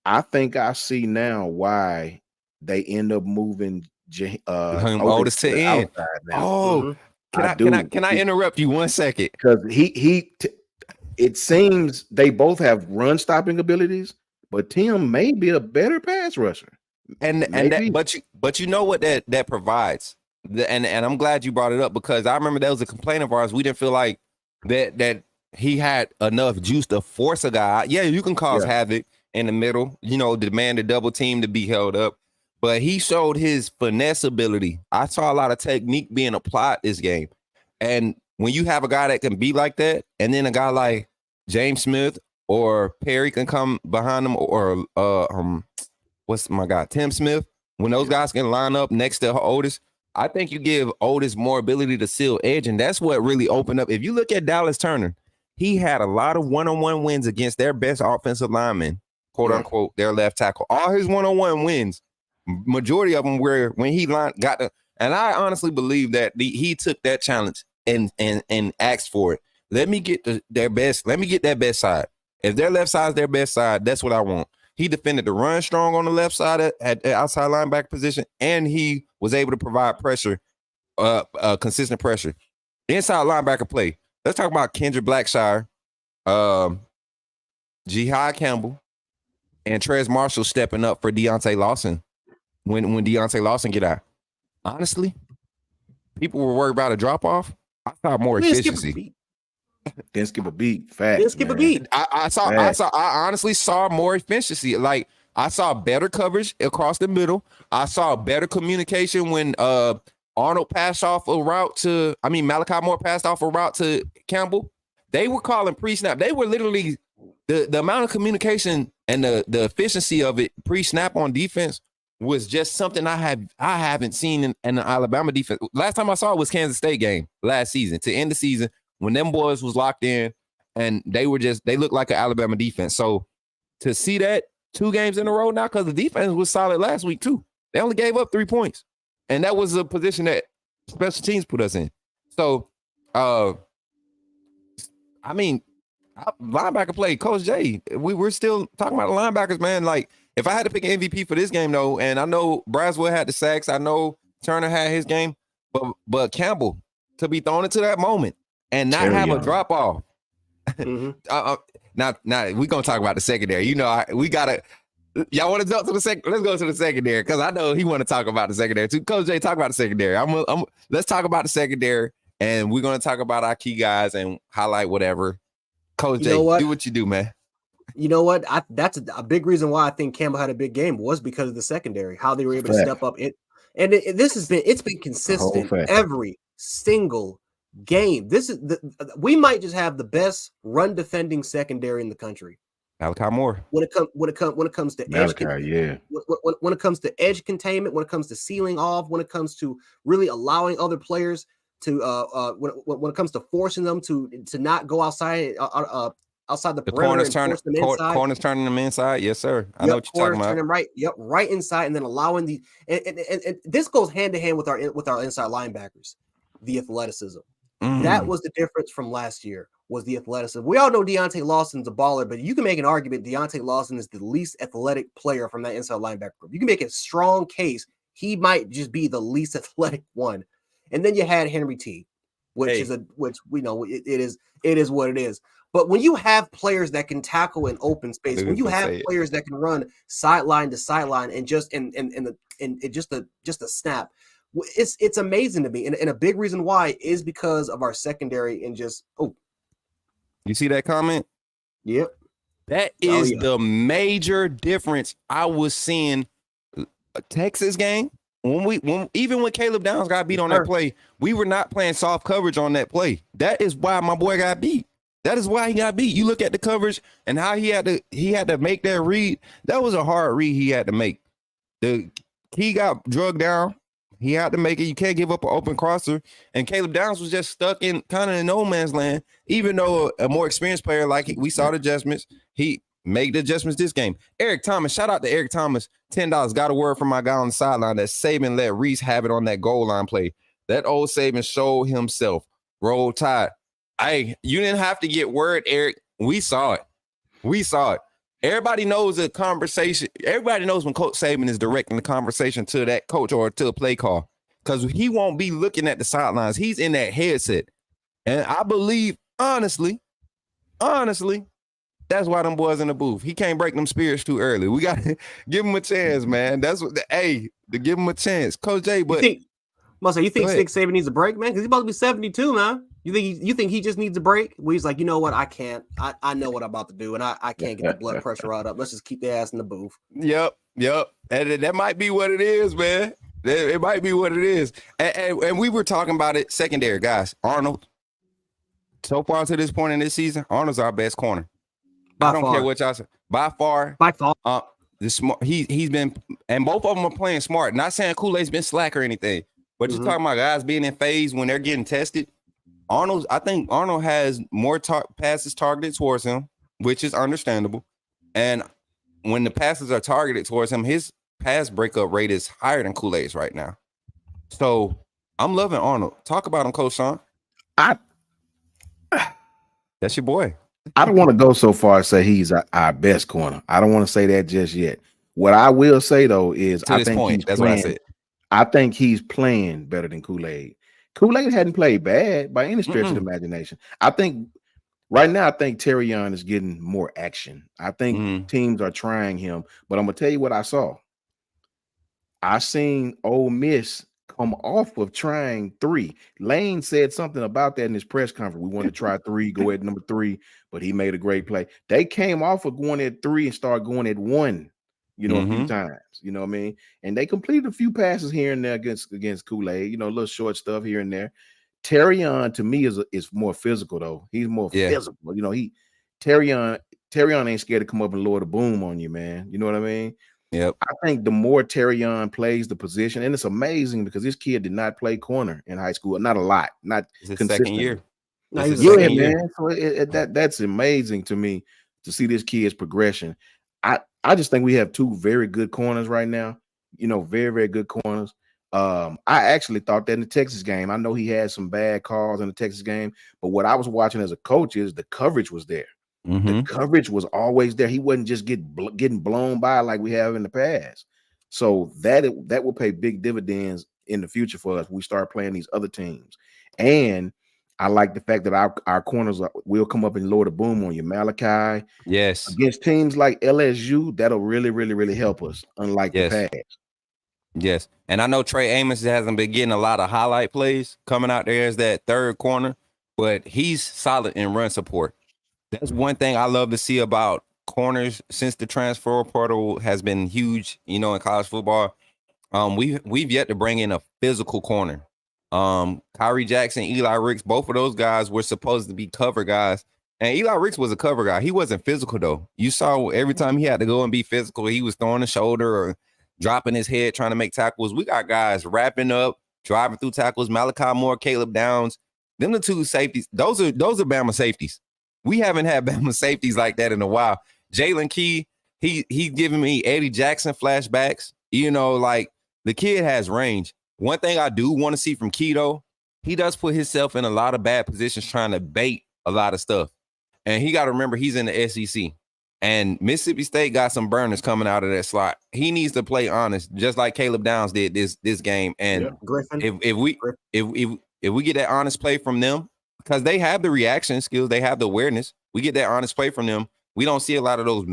S3: I think I see now why they end up moving
S1: Otis to end. Oh, can I interrupt you 1 second?
S3: Because it seems they both have run stopping abilities, but Tim may be a better pass rusher.
S1: But you know what that provides, and I'm glad you brought it up, because I remember that was a complaint of ours. We didn't feel like that he had enough juice to force a guy. Yeah, you can cause havoc in the middle, demand a double team to be held up, but he showed his finesse ability. I saw a lot of technique being applied this game, and when you have a guy that can be like that, and then a guy like James Smith or Perry can come behind him, or what's my guy, Tim Smith, when those guys can line up next to Otis, I think you give Otis more ability to seal edge, and that's what really opened up. If you look at Dallas Turner, he had a lot of one-on-one wins against their best offensive linemen, quote unquote, their left tackle. All his one-on-one wins, majority of them were when he and I honestly believe that he took that challenge and asked for it. Let me get their best. Let me get that best side. If their left side is their best side, that's what I want. He defended the run strong on the left side at outside linebacker position, and he was able to provide pressure, consistent pressure. Inside linebacker play. Let's talk about Kendrick Blackshire, Jihad Campbell, and Trez Marshall stepping up for Deontay Lawson when Deontay Lawson get out. Honestly, people were worried about a drop-off. I saw more efficiency.
S3: Didn't skip a beat. Fact.
S2: Didn't skip a beat.
S1: I honestly saw more efficiency. Like, I saw better coverage across the middle. I saw better communication when Arnold passed off a route to, Malachi Moore passed off a route to Campbell. They were calling pre-snap. They were literally the amount of communication and the efficiency of it pre-snap on defense was just something I haven't seen in the Alabama defense. Last time I saw it was Kansas State game last season to end the season when them boys was locked in and they looked like an Alabama defense. So to see that 2 games in a row now, because the defense was solid last week too. They only gave up 3 points. And that was a position that special teams put us in. So, linebacker play, Coach J, we're still talking about the linebackers, man. Like, if I had to pick an MVP for this game, though, and I know Braswell had the sacks, I know Turner had his game, but Campbell, to be thrown into that moment and not have a drop-off.
S2: Mm-hmm.
S1: Now we're going to talk about the secondary. You know, we got to – y'all want to jump to the second? Let's go to the secondary because I know he want to talk about the secondary too. Coach J, talk about the secondary. Let's talk about the secondary, and we're going to talk about our key guys and highlight whatever. Coach J, do what you do, man.
S2: You know what? That's a big reason why I think Campbell had a big game was because of the secondary, how they were able to step up. It's been consistent every single game. We might just have the best run defending secondary in the country.
S1: Malachi Moore.
S2: When it comes to when it comes to edge containment, when it comes to sealing off, when it comes to really allowing other players to when it comes to forcing them to not go outside outside the perimeter,
S1: corners turning them inside. Yes, sir. I know what you're talking about.
S2: Right. Yep. Right inside, and then allowing and this goes hand to hand with our inside linebackers, the athleticism. That was the difference from last year. Was the athleticism. We all know Deontay Lawson's a baller, but you can make an argument Deontay Lawson is the least athletic player from that inside linebacker group. You can make a strong case he might just be the least athletic one. And then you had Henry T, which we know it is what it is. But when you have players that can tackle in open space, when you have players that can run sideline to sideline and just a snap, it's amazing to me. And a big reason why is because of our secondary and just
S1: You see that comment?
S2: Yep.
S1: That is the major difference I was seeing a Texas game. Even when Caleb Downs got beat on that play, we were not playing soft coverage on that play. That is why my boy got beat. That is why he got beat. You look at the coverage and how he had to make that read. That was a hard read he had to make. He got drugged down. He had to make it. You can't give up an open crosser. And Caleb Downs was just stuck in kind of in no man's land. Even though a more experienced player, like we saw the adjustments, he made the adjustments this game. Eric Thomas, shout out to Eric Thomas. $10. Got a word from my guy on the sideline that Saban let Reese have it on that goal line play. That old Saban showed himself. Roll Tide. Hey, you didn't have to get word, Eric. We saw it. Everybody knows the conversation. Everybody knows when Coach Saban is directing the conversation to that coach or to a play call because he won't be looking at the sidelines. He's in that headset. And I believe, honestly, that's why them boys in the booth. He can't break them spirits too early. We got to give him a chance, man. That's what to give him a chance. Coach J, but
S2: you think Nick Saban needs a break, man? Because he's about to be 72, man. You think he just needs a break? Where he's like, you know what? I can't. I know what I'm about to do, and I can't get the blood pressure right up. Let's just keep their ass in the booth.
S1: Yep. And that might be what it is, man. It might be what it is. And we were talking about it. Secondary, guys. Arnold. So far to this point in this season, Arnold's our best corner. I don't care what y'all say. By far. He's been, and both of them are playing smart. Not saying Kool-Aid's been slack or anything, but just talking about guys being in phase when they're getting tested. I think Arnold has more passes targeted towards him, which is understandable. And when the passes are targeted towards him, his pass breakup rate is higher than Kool-Aid's right now. So I'm loving Arnold. Talk about him, Coach Sean. That's your boy.
S3: I don't want to go so far as say he's our best corner. I don't want to say that just yet. What I will say though is
S1: To this point, that's what I said.
S3: I think he's playing better than Kool-Aid. Kool-Aid hadn't played bad by any stretch of the imagination. I think right now, I think Terrion is getting more action. I think teams are trying him, but I'm gonna tell you what I saw. I seen Ole Miss come off of trying 3. Lane said something about that in his press conference. We want to try 3, go at number 3, but he made a great play. They came off of going at 3 and started going at 1, a few times. You know what I mean? And they completed a few passes here and there against Kool-Aid, a little short stuff here and there. Terrion to me is more physical though. He's more physical. Terrion ain't scared to come up and lower the boom on you, man. You know what I mean?
S1: Yep.
S3: I think the more Terrion plays the position, and it's amazing because this kid did not play corner in high school, not a lot, not
S1: second year.
S3: No, yeah, man. So that's amazing to me to see this kid's progression. I just think we have 2 very good corners right now. Very, very good corners. I actually thought that in the Texas game. I know he had some bad calls in the Texas game, but what I was watching as a coach is the coverage was there. The coverage was always there. He wasn't just getting blown by like we have in the past. So that will pay big dividends in the future for us. We start playing these other teams. And I like the fact that our corners will come up and lower the boom on you. Malachi.
S1: Yes.
S3: Against teams like LSU, that'll really, really, really help us, unlike the past.
S1: Yes. And I know Trey Amos hasn't been getting a lot of highlight plays coming out there as that third corner, but he's solid in run support. That's one thing I love to see about corners since the transfer portal has been huge, in college football. We've yet to bring in a physical corner. Kyrie Jackson, Eli Ricks, both of those guys were supposed to be cover guys. And Eli Ricks was a cover guy. He wasn't physical, though. You saw every time he had to go and be physical, he was throwing the shoulder or dropping his head, trying to make tackles. We got guys wrapping up, driving through tackles. Malachi Moore, Caleb Downs. Them the 2 safeties. Those are Bama safeties. We haven't had Bama safeties like that in a while. Jalen Key, he's giving me Eddie Jackson flashbacks. The kid has range. One thing I do want to see from Key, though, he does put himself in a lot of bad positions trying to bait a lot of stuff. And he got to remember he's in the SEC. And Mississippi State got some burners coming out of that slot. He needs to play honest, just like Caleb Downs did this game. And if we get that honest play from them, because they have the reaction skills, they have the awareness. We get that honest play from them. We don't see a lot of those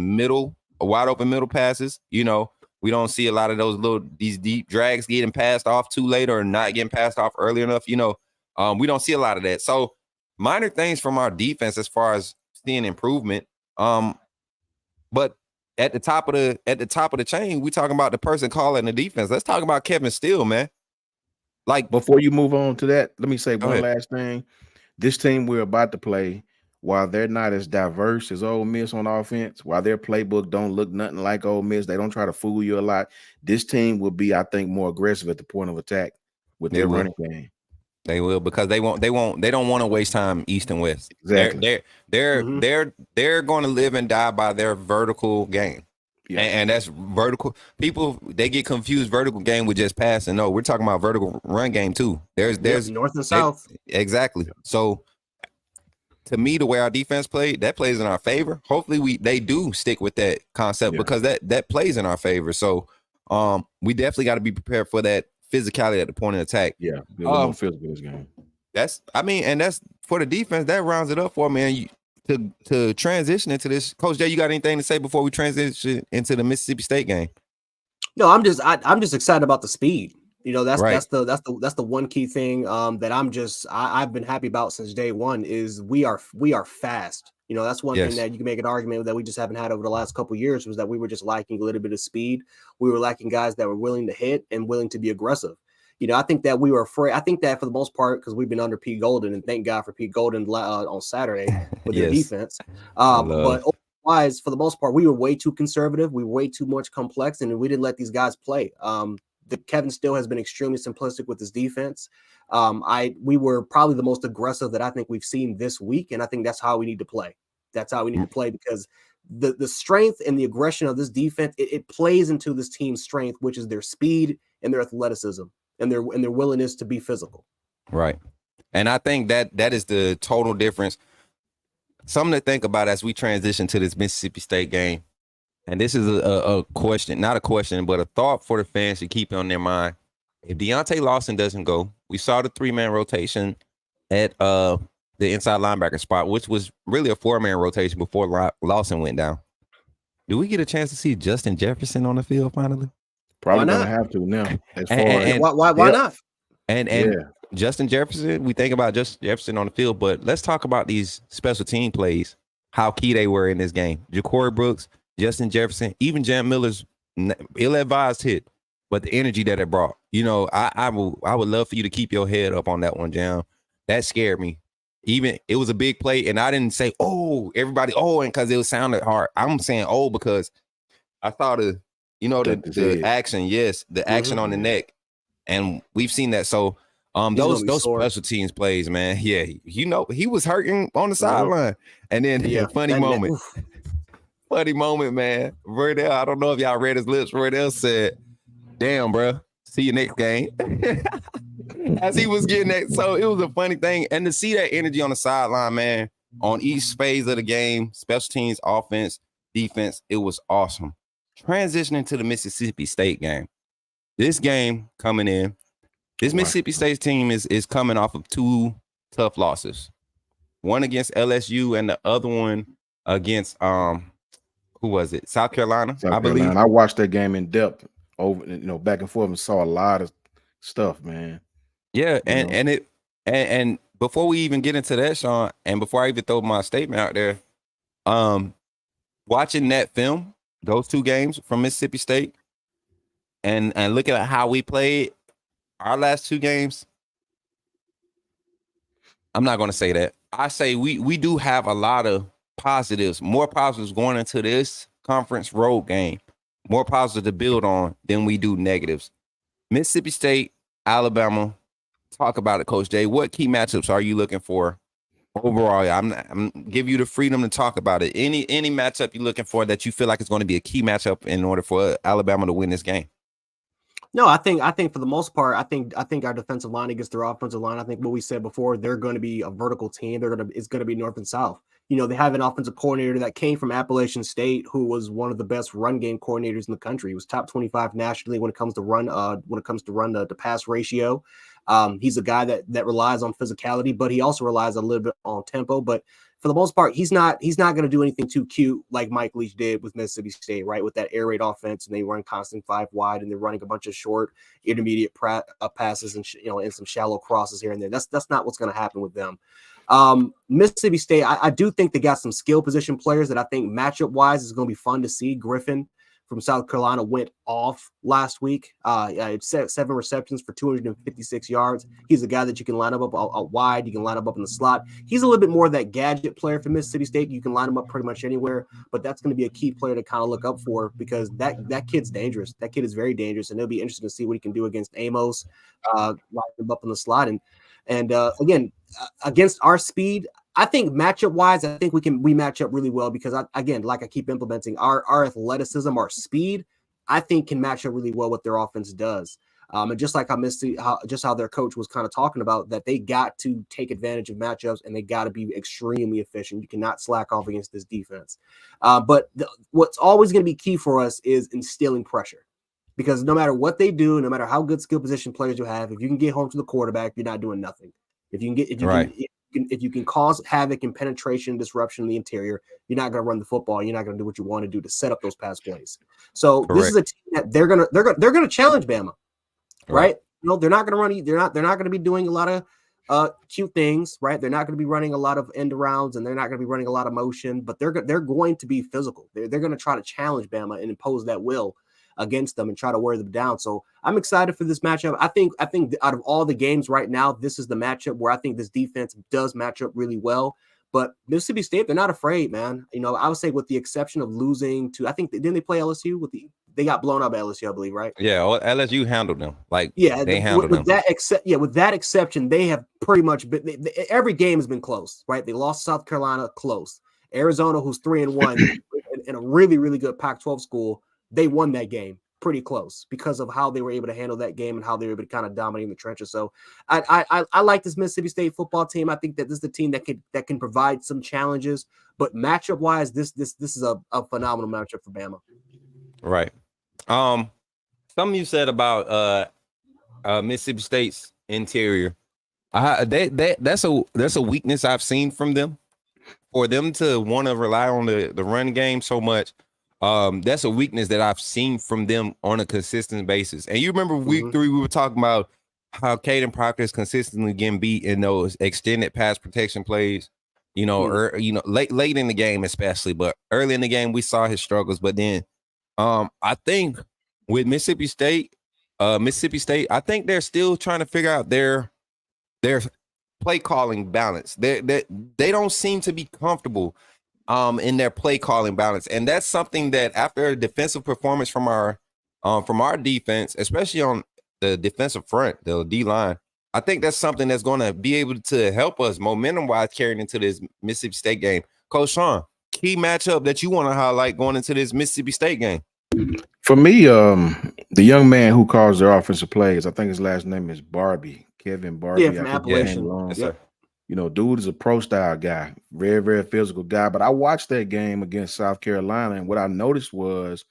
S1: wide open middle passes. We don't see a lot of these deep drags getting passed off too late or not getting passed off early enough. We don't see a lot of that. So minor things from our defense as far as seeing improvement. But at the top of the chain, we talking about the person calling the defense. Let's talk about Kevin Steele, man. Like,
S3: before you move on to that, let me say one last thing. This team we're about to play, while they're not as diverse as Ole Miss on offense, while their playbook don't look nothing like Ole Miss, they don't try to fool you a lot. This team will be, I think, more aggressive at the point of attack with their running game.
S1: They will, because they don't want to waste time east and west.
S3: Exactly.
S1: They're going to live and die by their vertical game. Yeah. And that's vertical. People, they get confused vertical game with just passing. No, we're talking about vertical run game too. There's
S2: north and south.
S1: Exactly. Yeah. So to me, the way our defense played, that plays in our favor. Hopefully they do stick with that concept because that plays in our favor. So we definitely got to be prepared for that physicality at the point of attack.
S3: Yeah. More physical this game.
S1: And that's for the defense, that rounds it up for me. And to transition into this, Coach Jay, you got anything to say before we transition into the Mississippi State game?
S2: No, I'm just excited about the speed. That's the one key thing that I've been happy about since day one is we are fast. That's one thing that you can make an argument that we just haven't had over the last couple of years, was that we were just lacking a little bit of speed. We were lacking guys that were willing to hit and willing to be aggressive. I think that we were afraid. I think that for the most part, because we've been under Pete Golden, and thank God for Pete Golden on Saturday with their defense. But otherwise, for the most part, we were way too conservative. We were way too much complex, and we didn't let these guys play. Kevin Steele has been extremely simplistic with his defense. We were probably the most aggressive that I think we've seen this week, and I think that's how we need to play. That's how we need to play, because the strength and the aggression of this defense, it plays into this team's strength, which is their speed and their athleticism and their willingness to be physical.
S1: Right. And I think that is the total difference. something to think about as we transition to this Mississippi State game. And this is a question, not a question, but a thought for the fans to keep on their mind. If Deontay Lawson doesn't go, we saw the 3-man rotation at the inside linebacker spot, which was really a 4-man rotation before Lawson went down. Do we get a chance to see Justin Jefferson on the field finally?
S3: Probably gonna have to now.
S2: Why not?
S1: And Justin Jefferson, we think about Justin Jefferson on the field, but let's talk about these special team plays, how key they were in this game. Ja'Cory Brooks, Justin Jefferson, even Jam Miller's ill-advised hit, but the energy that it brought. You know, I would love for you to keep your head up on that one, Jam. That scared me. Even it was a big play, and I didn't say, oh, everybody, oh, and because it sounded hard. I'm saying, oh, because I thought of, you know, the action, yes, the action on the neck. And we've seen that. So those special teams plays, man. Yeah, you know, he was hurting on the sideline. And then funny moment, man. Verdell, I don't know if y'all read his lips. Verdell said, damn, bro, see you next game. As he was getting that. So it was a funny thing. And to see that energy on the sideline, man, on each phase of the game, special teams, offense, defense, it was awesome. Transitioning to the Mississippi State game. This game coming in, this Mississippi State team is coming off of 2 tough losses. One against LSU and the other one against who was it? South Carolina, I believe.
S3: I watched that game in depth over, you know, back and forth, and saw a lot of stuff, man.
S1: Yeah, and before we even get into that, Sean, and before I even throw my statement out there, watching that film, those 2 games from Mississippi State, and looking at how we played our last 2 games, I'm not going to say that. I say we do have a lot of positives, more positives going into this conference road game, more positives to build on than we do negatives. Mississippi State, Alabama, talk about it, Coach Jay. What key matchups are you looking for overall? I'm give you the freedom to talk about it. Any matchup you're looking for that you feel like is going to be a key matchup in order for Alabama to win this game?
S2: No, I think for the most part, I think our defensive line against their offensive line, I think what we said before, they're going to be a vertical team. It's going to be north and south. You know, they have an offensive coordinator that came from Appalachian State, who was one of the best run game coordinators in the country. He was top 25 nationally when it comes to run the pass ratio. He's a guy that relies on physicality, but he also relies a little bit on tempo. But for the most part, he's not going to do anything too cute like Mike Leach did with Mississippi State, right? With that air raid offense, and they run constant 5 wide, and they're running a bunch of short, intermediate passes and and some shallow crosses here and there. That's not what's going to happen with them. Mississippi State, I do think they got some skill position players that I think matchup wise is going to be fun to see. Griffin from South Carolina went off last week. It's 7 receptions for 256 yards. He's a guy that you can line up wide. You can line up in the slot. He's a little bit more of that gadget player for Mississippi State. You can line him up pretty much anywhere, but that's going to be a key player to kind of look up for, because that kid's dangerous. That kid is very dangerous, and it'll be interesting to see what he can do against Amos, line him up in the slot. And again, against our speed, I think matchup wise, I think we match up really well, because like I keep implementing our athleticism, our speed, I think can match up really well what their offense does. And just like how their coach was kind of talking about, that they got to take advantage of matchups and they got to be extremely efficient. You cannot slack off against this defense. But what's always going to be key for us is instilling pressure, because no matter what they do, no matter how good skill position players you have, if you can get home to the quarterback, you're not doing nothing. If you can cause havoc and penetration and disruption in the interior, you're not going to run the football. You're not going to do what you want to do to set up those pass plays. So This is a team that they're going to challenge Bama, right? You know, they're not going to run. They're not going to be doing a lot of cute things, right? They're not going to be running a lot of end arounds, and they're not going to be running a lot of motion. But they're going to be physical. They're going to try to challenge Bama and impose that will against them and try to wear them down. So I'm excited for this matchup. I think out of all the games right now, this is the matchup where I think this defense does match up really well. But Mississippi State, they're not afraid, man. You know, I would say with the exception of losing to, I think, didn't they play LSU they got blown up by LSU, I believe, right?
S1: Yeah, LSU handled them. They handled them.
S2: With that exception, they have pretty much been, every game has been close, right? They lost South Carolina close. Arizona, who's 3-1 in a really, really good Pac-12 school, they won that game. pretty close because of how they were able to handle that game and how they were able to kind of dominate in the trenches. So I like this Mississippi State football team. I think that this is the team that can provide some challenges, but matchup wise, this is a phenomenal matchup for Bama.
S1: Right. Something you said about Mississippi State's interior. That's a weakness I've seen from them. For them to want to rely on the run game so much, that's a weakness that I've seen from them on a consistent basis. And you remember week 3, we were talking about how Caden Proctor is consistently getting beat in those extended pass protection plays. Late in the game, especially, but early in the game we saw his struggles. But then, I think with Mississippi State, I think they're still trying to figure out their play calling balance. They don't seem to be comfortable in their play calling balance, and that's something that after a defensive performance from our defense, especially on the defensive front, the D line, I think that's something that's going to be able to help us momentum wise carrying into this Mississippi State game. Coach Sean, key matchup that you want to highlight going into this Mississippi State game?
S3: For me, the young man who calls their offensive plays, I think his last name is Barbie, Kevin Barbie.
S2: Yeah, from Appalachian.
S3: Yes, sir. Dude is a pro style guy, very, very physical guy. But I watched that game against South Carolina, and what I noticed was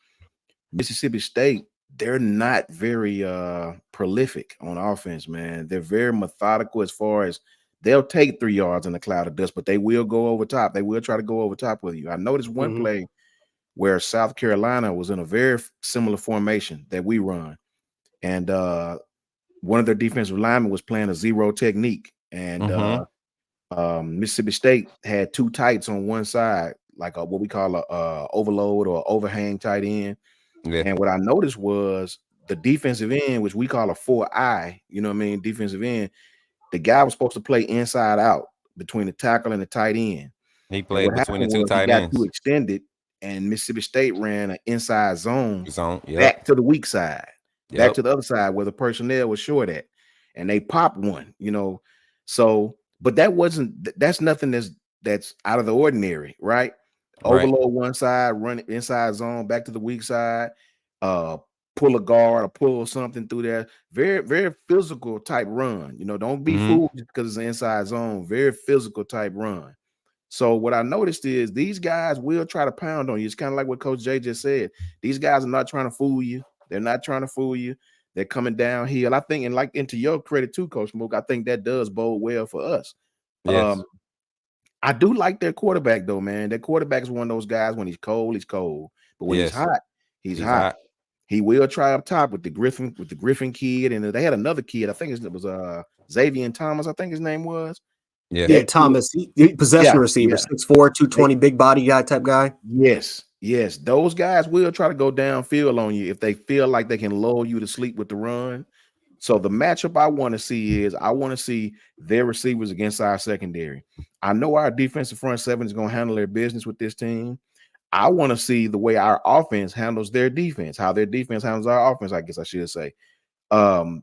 S3: Mississippi State, they're not very prolific on offense, man. They're very methodical as far as they'll take 3 yards in a cloud of dust, but they will go over top. They will try to go over top with you. I noticed one play where South Carolina was in a very similar formation that we run. And one of their defensive linemen was playing a zero technique. And Mississippi State had 2 tights on one side, like what we call a overload or overhang tight end. Yeah. And what I noticed was the defensive end, which we call a 4-eye, defensive end, the guy was supposed to play inside out between the tackle and the tight end.
S1: He played between the 2 tight ends.
S3: He got too extended, and Mississippi State ran an inside zone back to the weak side, back to the other side where the personnel was short at, and they popped one, So, but that's nothing that's out of the ordinary, right? Overload one side, run inside zone, back to the weak side, pull a guard or pull something through there. Very, very physical type run. Don't be fooled because it's an inside zone. Very physical type run. So what I noticed is these guys will try to pound on you. It's kind of like what Coach Jay just said. These guys are not trying to fool you. They're not trying to fool you. They're coming downhill. I think, and to your credit too, Coach Smook, I think that does bode well for us. Yes. I do like their quarterback though, man. Their quarterback is one of those guys. When he's cold, he's cold. But when he's hot, he's hot. He will try up top with the Griffin kid, and they had another kid. I think it was Xavier Thomas. I think his name was.
S2: Yeah, Thomas. He possession receiver, 6'4", 220, big body guy type guy.
S3: Yes. Those guys will try to go downfield on you if they feel like they can lull you to sleep with the run. So the matchup I want to see is their receivers against our secondary. I know our defensive front seven is going to handle their business with this team. I want to see the way our offense handles their defense, how their defense handles our offense, I guess I should say.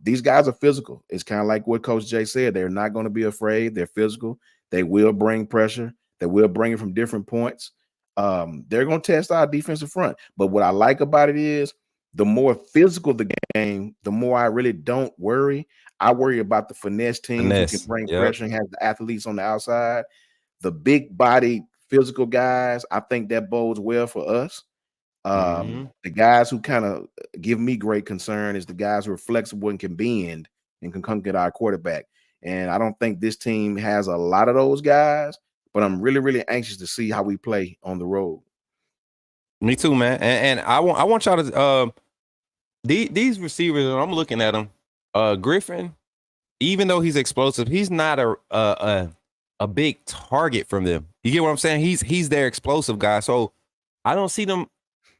S3: These guys are physical. It's kind of like what Coach Jay said. They're not going to be afraid. They're physical. They will bring pressure. They will bring it from different points. They're going to test our defensive front. But what I like about it is the more physical the game, the more I really don't worry. I worry about the finesse teams who can bring pressure and have the athletes on the outside. The big body physical guys, I think that bodes well for us. The guys who kind of give me great concern is the guys who are flexible and can bend and can come get our quarterback. And I don't think this team has a lot of those guys, but I'm really, really anxious to see how we play on the road.
S1: Me too, man. And I want y'all to these receivers, and I'm looking at them. Griffin, even though he's explosive, he's not a big target from them. You get what I'm saying? He's their explosive guy. So I don't see them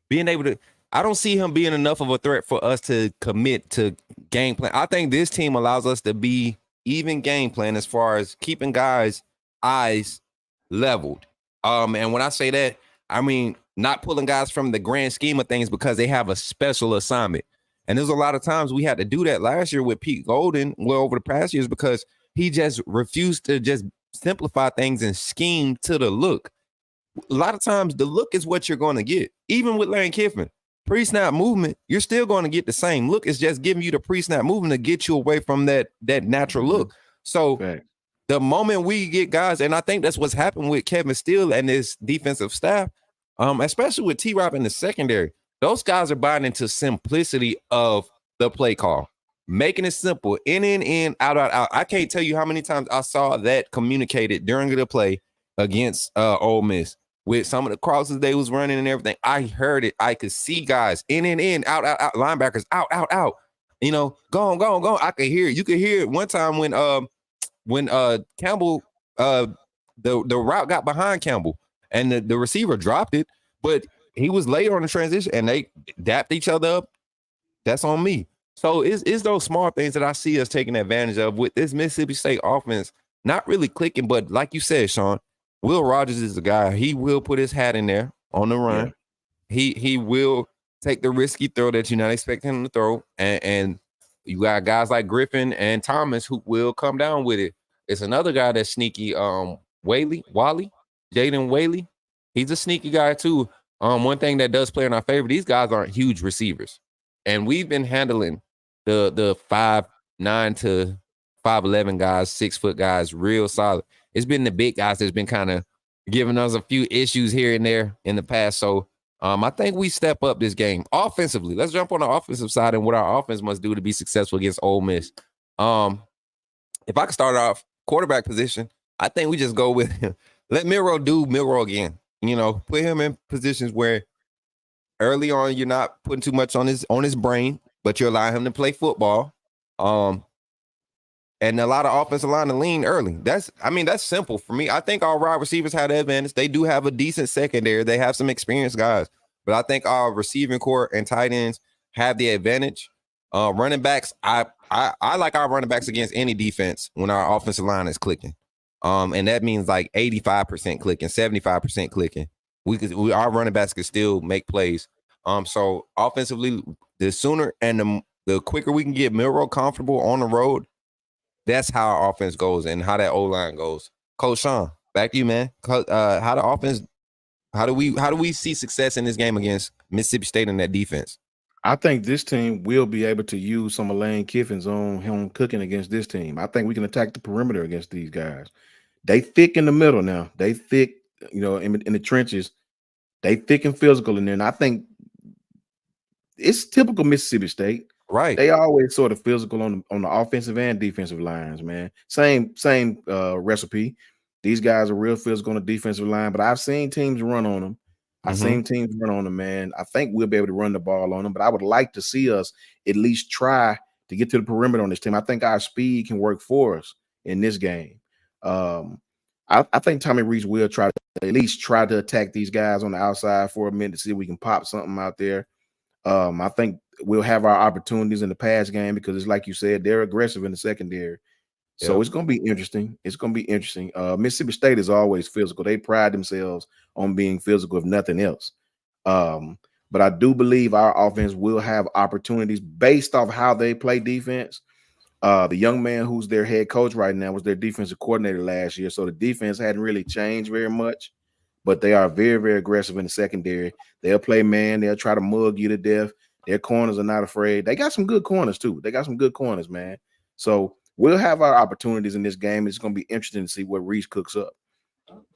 S1: being able to. I don't see him being enough of a threat for us to commit to game plan. I think this team allows us to be even game plan as far as keeping guys' eyes leveled. And when I say that, I mean not pulling guys from the grand scheme of things because they have a special assignment. And there's a lot of times we had to do that last year with Pete Golden, well over the past years, because he just refused to just simplify things and scheme to the look. A lot of times the look is what you're going to get. Even with Lane Kiffin, pre-snap movement, you're still going to get the same look. It's just giving you the pre-snap movement to get you away from that natural look. So the moment we get guys, and I think that's what's happened with Kevin Steele and his defensive staff, especially with T-Rob in the secondary, those guys are buying into simplicity of the play call, making it simple, in, out. I can't tell you how many times I saw that communicated during the play against Ole Miss with some of the crosses they was running and everything. I heard it. I could see guys in, out, linebackers out. You know, go on. I could hear it. You could hear it one time when Campbell, the route got behind Campbell and the receiver dropped it, but he was late on the transition and they dapped each other up. That's on me. So it's those small things that I see us taking advantage of with this Mississippi State offense, not really clicking, but like you said, Sean, Will Rogers is the guy. He will put his hat in there on the run. Yeah. He will take the risky throw that you're not expecting him to throw. And you got guys like Griffin and Thomas who will come down with it. It's another guy that's sneaky, Jaden Whaley. He's a sneaky guy too. One thing that does play in our favor, these guys aren't huge receivers. And we've been handling the 5'9" to 5'11" guys, 6 foot guys, real solid. It's been the big guys that's been kind of giving us a few issues here and there in the past. So I think we step up this game offensively. Let's jump on the offensive side and what our offense must do to be successful against Ole Miss. If I could start off quarterback position, I think we just go with him. Let Milroe do Milroe again. You know, put him in positions where early on you're not putting too much on his brain, but you're allowing him to play football. And a lot of offensive line to lean early. That's simple for me. I think our wide receivers have the advantage. They do have a decent secondary. They have some experienced guys. But I think our receiving core and tight ends have the advantage. Running backs, I like our running backs against any defense when our offensive line is clicking. And that means like 85% clicking, 75% clicking. Our running backs can still make plays. So offensively, the sooner and the quicker we can get Milroe comfortable on the road, that's how our offense goes and how that O-line goes. Coach Sean, back to you, man. How do we see success in this game against Mississippi State in that defense?
S3: I think this team will be able to use some of Lane Kiffin's on him cooking against this team. I think we can attack the perimeter against these guys. They thick in the middle now. They thick, you know, in the trenches. They thick and physical in there. And I think it's typical Mississippi State.
S1: Right.
S3: They always sort of physical on the offensive and defensive lines, man. Same recipe. These guys are real physical on the defensive line, but I've seen teams run on them. I've seen teams run on them, man. I think we'll be able to run the ball on them, but I would like to see us at least try to get to the perimeter on this team. I think our speed can work for us in this game. I think Tommy Rees will try to at least try to attack these guys on the outside for a minute to see if we can pop something out there. I think we'll have our opportunities in the pass game because it's like you said, they're aggressive in the secondary. So it's going to be interesting. It's going to be interesting. Mississippi State is always physical. They pride themselves on being physical, if nothing else. But I do believe our offense will have opportunities based off how they play defense. The young man who's their head coach right now was their defensive coordinator last year. So the defense hadn't really changed very much, but they are very, very aggressive in the secondary. They'll play man. They'll try to mug you to death. Their corners are not afraid. They got some good corners too. They got some good corners, man. So we'll have our opportunities in this game. It's going to be interesting to see what Reese cooks up.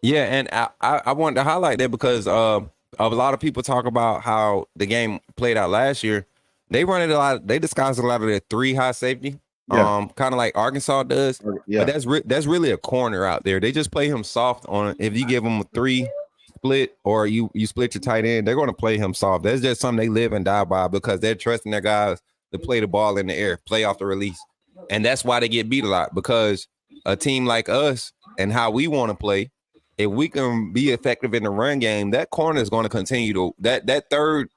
S1: Yeah, and I wanted to highlight that because a lot of people talk about how the game played out last year. They run it a lot. They disguise a lot of their 3 high safety, kind of like Arkansas does. Yeah. But that's really a corner out there. They just play him soft on it. If you give them a 3 split or you split your tight end, they're going to play him soft. That's just something they live and die by because they're trusting their guys to play the ball in the air, play off the release. And that's why they get beat a lot, because a team like us and how we want to play, if we can be effective in the run game, that corner is going to continue to that third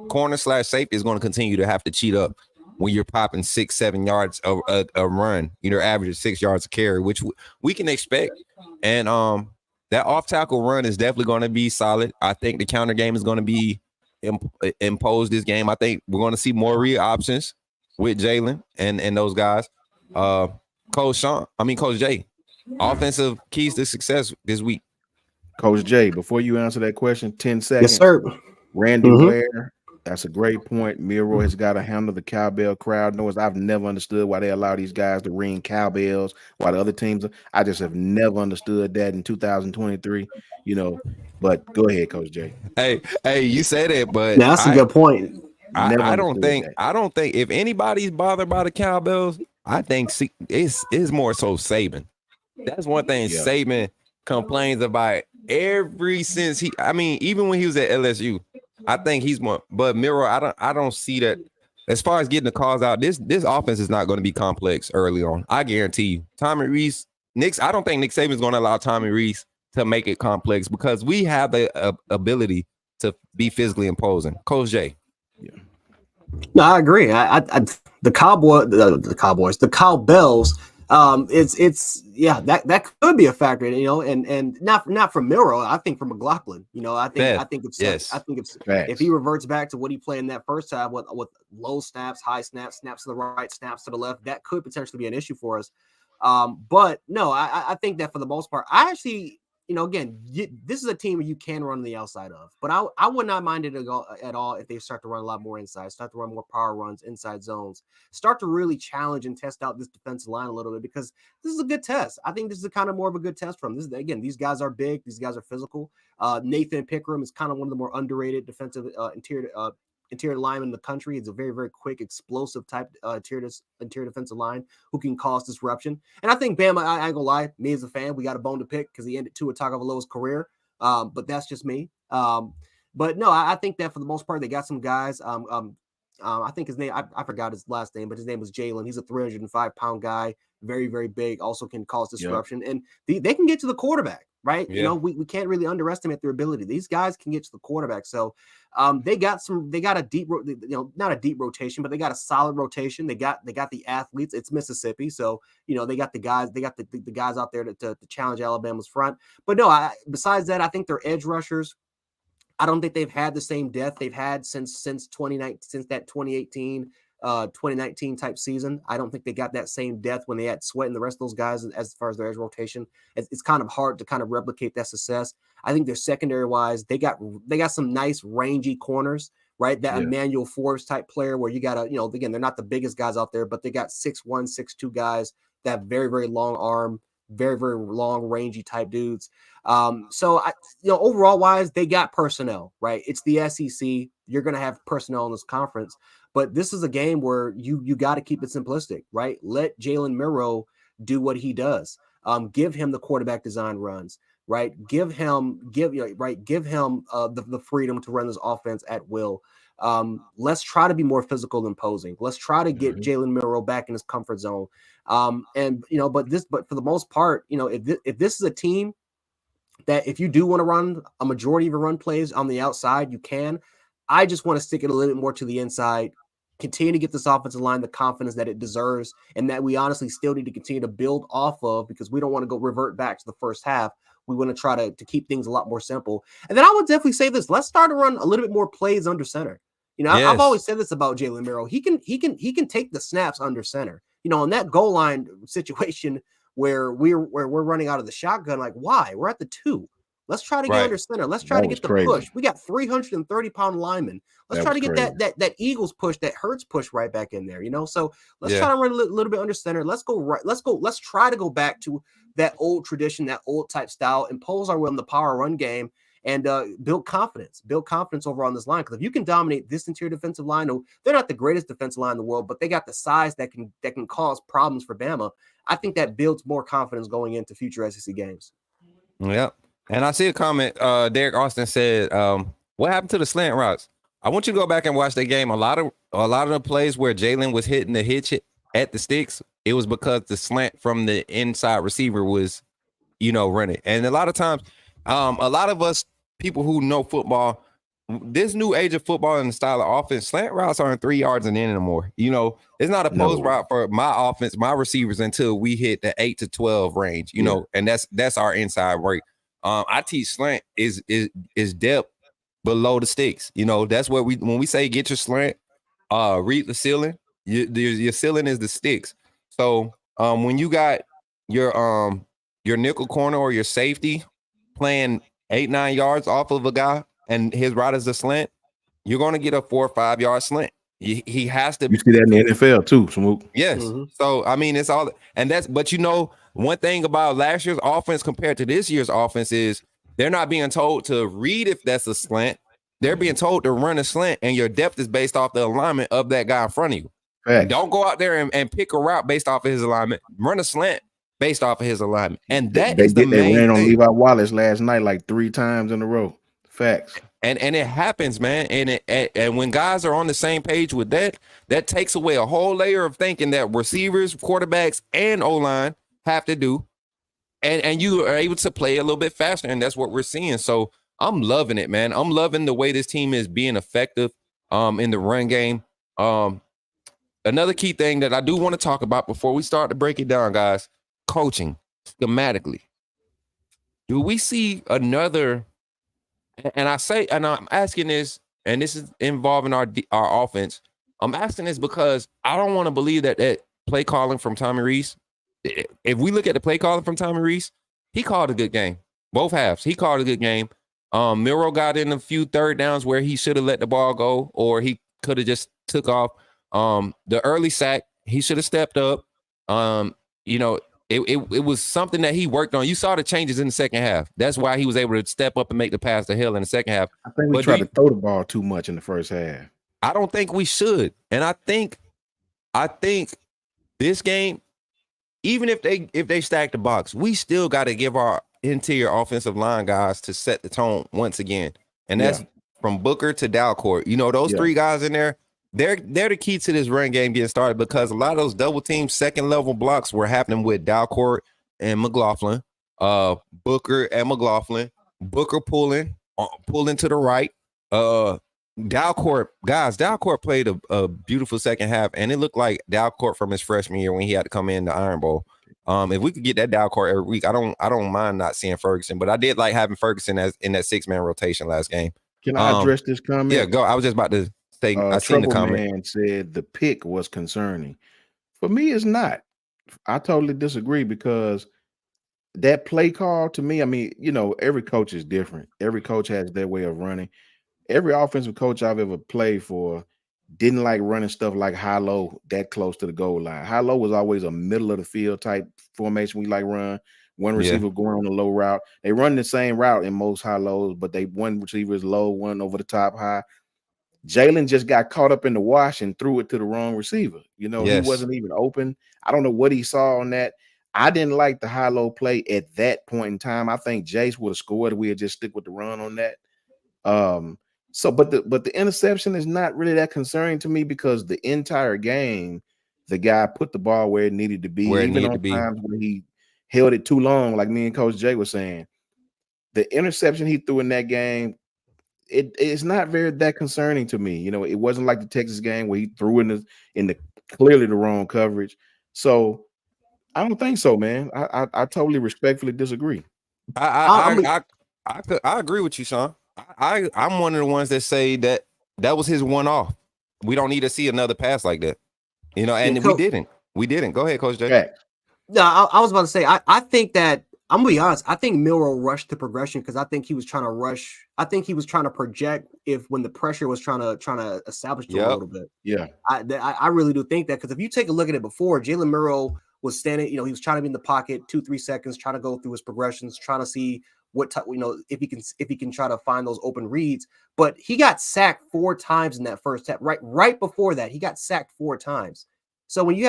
S1: corner / safety is going to continue to have to cheat up when you're popping 6-7 yards a run, average 6 yards a carry, which we can expect. And that off tackle run is definitely going to be solid. I think the counter game is going to be imposed this game. I think we're going to see more read options with Jalen and those guys. Coach Jay, offensive keys to success this week.
S3: Coach Jay, before you answer that question, 10 seconds.
S2: Yes, sir.
S3: Randy Ware, That's a great point. Milroe has got to handle the cowbell crowd noise. I've never understood why they allow these guys to ring cowbells while the other teams. I just have never understood that in 2023. You know, but go ahead, Coach Jay.
S1: Hey, you say that, but
S2: Now, that's a good point.
S3: Never
S1: I don't
S3: understood
S1: think
S3: that.
S1: I don't think if anybody's bothered by the cowbells, I think it's more so Saban. That's one thing
S3: Yeah.
S1: Saban complains about since even when he was at LSU, I think he's more. But Milroe, I don't see that. As far as getting the calls out, this offense is not going to be complex early on. I guarantee you. Tommy Rees, I don't think Nick Saban's going to allow Tommy Rees to make it complex because we have the ability to be physically imposing. Coach J.
S3: Yeah.
S2: No, I agree. The Cowboys, the cowbells. That could be a factor, and not from Milroe. I think from McLaughlin. I think if he reverts back to what he played in that first half with low snaps, high snaps, snaps to the right, snaps to the left, that could potentially be an issue for us. But no, I think that for the most part, I actually, again, this is a team where you can run on the outside of, but I would not mind it at all if they start to run a lot more inside, start to run more power runs, inside zones, start to really challenge and test out this defensive line a little bit, because this is a good test. I think this is a kind of more of a good test from this. Again, these guys are big, these guys are physical. Nathan Pickram is kind of one of the more underrated defensive interior lineman in the country. It's a very, very quick, explosive type interior defensive line who can cause disruption. And I think Bama, I ain't gonna lie, me as a fan, we got a bone to pick because he ended Tua Tagovailoa's career. But that's just me. But no, I think that for the most part, they got some guys. I think his name, I forgot his last name, but his name was Jalen. He's a 305-pound guy, very, very big, also can cause disruption. Yep. And they can get to the quarterback, right? Yeah. We can't really underestimate their ability. These guys can get to the quarterback. So they got a deep, not a deep rotation, but they got a solid rotation. They got the athletes. It's Mississippi. So, they got the guys, the guys out there to challenge Alabama's front. But no, besides that, I think their edge rushers, I don't think they've had the same depth they've had since 2019, since that 2019 type season. I don't think they got that same depth when they had Sweat and the rest of those guys as far as their edge rotation. It's kind of hard to kind of replicate that success. I think they're secondary wise, they got some nice rangy corners, right? That Emmanuel Forbes type player where you got to, again, they're not the biggest guys out there, but they got 6'1", 6'2" guys that have very, very long arm, very, very long, rangy type dudes. So overall wise, they got personnel, right? It's the SEC. You're going to have personnel in this conference, but this is a game where you got to keep it simplistic, right? Let Jalen Milroe do what he does. Give him the quarterback design runs, right? Give him the freedom to run this offense at will. Let's try to be more physical than posing. Let's try to get Jalen Milroe back in his comfort zone. But for the most part, if this is a team that if you do want to run a majority of your run plays on the outside, you can. I just want to stick it a little bit more to the inside, continue to get this offensive line the confidence that it deserves, and that we honestly still need to continue to build off of, because we don't want to go revert back to the first half. We want to try to keep things a lot more simple. And then I would definitely say this: let's start to run a little bit more plays under center. I've always said this about Jalen Milroe. He can take the snaps under center. In that goal line situation where we're running out of the shotgun, like, why? We're at the 2. Let's try to get under center. Let's try to get the push. We got 330-pound linemen. Let's try to get that Eagles push, that Hurts push right back in there. So let's try to run a little bit under center. Let's go right. Let's try to go back to that old tradition, that old type style, impose our will in the power run game, and build confidence over on this line. Because if you can dominate this interior defensive line, they're not the greatest defensive line in the world, but they got the size that can cause problems for Bama. I think that builds more confidence going into future SEC games.
S1: Yep. And I see a comment. Derek Austin said, "What happened to the slant routes?" I want you to go back and watch that game. A lot of the plays where Jalen was hitting the hitch at the sticks, it was because the slant from the inside receiver was, running. And a lot of times, a lot of us people who know football, this new age of football and the style of offense, slant routes aren't 3 yards and in anymore. It's not a post route for my offense, my receivers, until we hit the 8 to 12 range. And that's our inside work. I teach slant is depth below the sticks. That's what when we say get your slant, read the ceiling. Your ceiling is the sticks. So when you got your nickel corner or your safety playing 8-9 yards off of a guy and his route is a slant, you're going to get a 4 or 5 yard slant. He has to.
S3: You see that in the NFL too, Smook.
S1: Yes. So I mean, it's all, and that's. But one thing about last year's offense compared to this year's offense is they're not being told to read if that's a slant. They're being told to run a slant, and your depth is based off the alignment of that guy in front of you.
S3: Facts.
S1: Don't go out there and pick a route based off of his alignment. Run a slant based off of his alignment, and that is the main
S3: they ran on
S1: thing.
S3: Levi Wallace last night like 3 times in a row. Facts.
S1: And it happens, man. And when guys are on the same page with that takes away a whole layer of thinking that receivers, quarterbacks, and O-line have to do. And you are able to play a little bit faster, and that's what we're seeing. So I'm loving it, man. I'm loving the way this team is being effective in the run game. Another key thing that I do want to talk about before we start to break it down, guys, coaching schematically. Do we see another? And I'm asking this, and this is involving our offense. I'm asking this because I don't want to believe that play calling from Tommy Rees. If we look at the play calling from Tommy Rees, he called a good game. Both halves, he called a good game. Milroe got in a few third downs where he should have let the ball go, or he could have just took off. The early sack, he should have stepped up. It was something that he worked on. You saw the changes in the second half. That's why he was able to step up and make the pass to Hill in the second half.
S3: I think we tried to throw the ball too much in the first half.
S1: I don't think we should. And I think this game, even if they stack the box, we still got to give our interior offensive line guys to set the tone once again. And that's from Booker to Dalcourt. Those 3 guys in there, they're the key to this run game getting started, because a lot of those double team second level blocks were happening with Dalcourt and McLaughlin, Booker and McLaughlin, Booker pulling to the right. Dalcourt played a beautiful second half, and it looked like Dalcourt from his freshman year when he had to come in the Iron Bowl. If we could get that Dalcourt every week, I don't mind not seeing Ferguson, but I did like having Ferguson in that 6-man rotation last game.
S3: Can I address this comment?
S1: Yeah, go. I was just about to say, I seen the comment.
S3: Man said the pick was concerning. For me, it's not. I totally disagree, because that play call, to me, I mean, every coach is different. Every coach has their way of running. Every offensive coach I've ever played for didn't like running stuff like high-low that close to the goal line. High-low was always a middle of the field type formation we like run. One receiver going on the low route. They run the same route in most high-lows, but one receiver is low, one over the top high. Jalen just got caught up in the wash and threw it to the wrong receiver. He wasn't even open. I don't know what he saw on that. I didn't like the high-low play at that point in time. I think Jace would have scored if we had just stick with the run on that. But the interception is not really that concerning to me, because the entire game, the guy put the ball where it needed to be. Even on times when he held it too long, like me and Coach Jay was saying. The interception he threw in that game, it's not that concerning to me. It wasn't like the Texas game where he threw in the clearly the wrong coverage. So I don't think so, man. I totally respectfully disagree.
S1: I agree with you, Sean. I'm one of the ones that say that was his one-off. We don't need to see another pass like that, and we didn't. Go ahead, Coach Jay.
S3: Okay.
S2: No, I was about to say, I think that, I'm gonna be honest, I think Milroe rushed the progression, because I think he was trying to rush. I think he was trying to project when the pressure was trying to establish a little bit.
S3: Yeah.
S2: I really do think that, because if you take a look at it before, Jalen Milroe was standing, he was trying to be in the pocket 2-3 seconds, trying to go through his progressions, trying to see what if he can try to find those open reads. But he got sacked 4 times in that first half. Right before that, he got sacked 4 times. So when you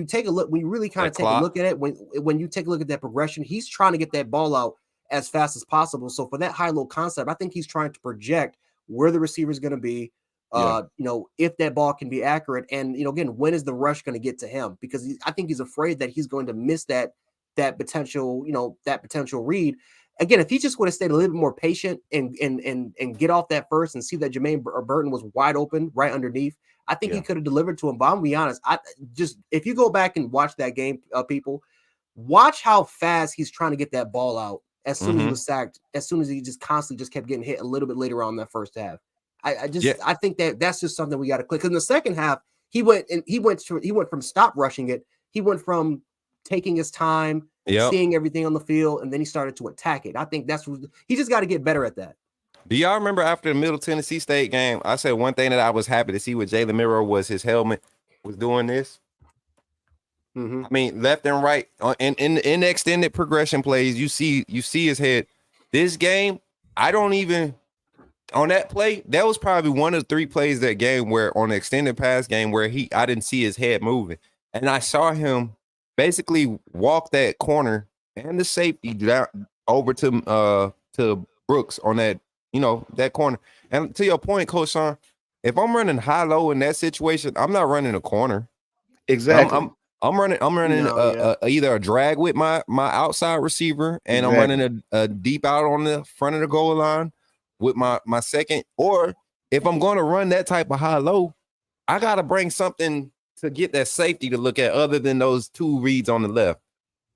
S2: take a look, when you really kind of take a look at it, when you take a look at that progression, he's trying to get that ball out as fast as possible. So for that high-low concept, I think he's trying to project where the receiver is going to be, if that ball can be accurate. And, again, when is the rush going to get to him? Because I think he's afraid that he's going to miss that potential read. Again, if he just would have stayed a little bit more patient and get off that first and see that Jermaine Burton was wide open right underneath, I think he could have delivered to him. But I'm be honest, if you go back and watch that game, people, watch how fast he's trying to get that ball out as soon as he was sacked, as soon as he just constantly just kept getting hit a little bit later on in that first half. I think that's just something we got to click. Because in the second half, he went from stop rushing it. He went from taking his time, seeing everything on the field, and then he started to attack it. I think he just got to get better at that.
S1: Do y'all remember after the Middle Tennessee State game, I said one thing that I was happy to see with Jalen Milroe was his helmet was doing this.
S2: Mm-hmm.
S1: I mean, left and right in extended progression plays, you see his head. This game, I don't even on that play. That was probably one of the 3 plays that game where on the extended pass game where I didn't see his head moving, and I saw him basically walk that corner and the safety down over to Brooks on that that corner. And to your point, Coach Sean, if I'm running high low in that situation, I'm not running a corner.
S3: Exactly.
S1: I'm running either a drag with my outside receiver, and I'm running a deep out on the front of the goal line with my second. Or if I'm going to run that type of high low, I got to bring something to get that safety to look at other than those 2 reads on the left.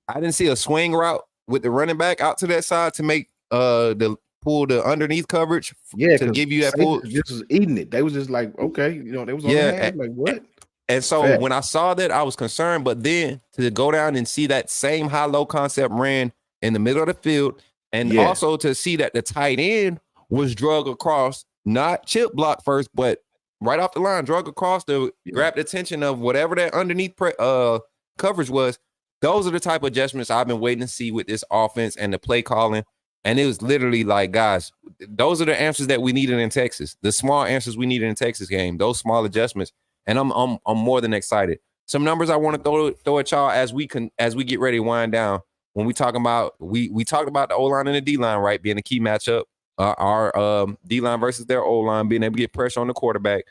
S1: I didn't see a swing route with the running back out to that side to make pull the underneath coverage to give you that pull.
S3: Just was eating it. They was just like, okay, they was on the hand, like what?
S1: And so when I saw that, I was concerned. But then to go down and see that same high-low concept ran in the middle of the field, and also to see that the tight end was drug across, not chip block first, but right off the line, drug across to grab the attention of whatever that underneath coverage was. Those are the type of adjustments I've been waiting to see with this offense and the play calling. And it was literally like, guys, those are the answers that we needed in Texas. The small answers we needed in Texas game. Those small adjustments. And I'm more than excited. Some numbers I want to throw at y'all as we get ready to wind down. When we talking about we talked about the O-line and the D-line, right, being a key matchup. Our D-line versus their O-line, being able to get pressure on the quarterback.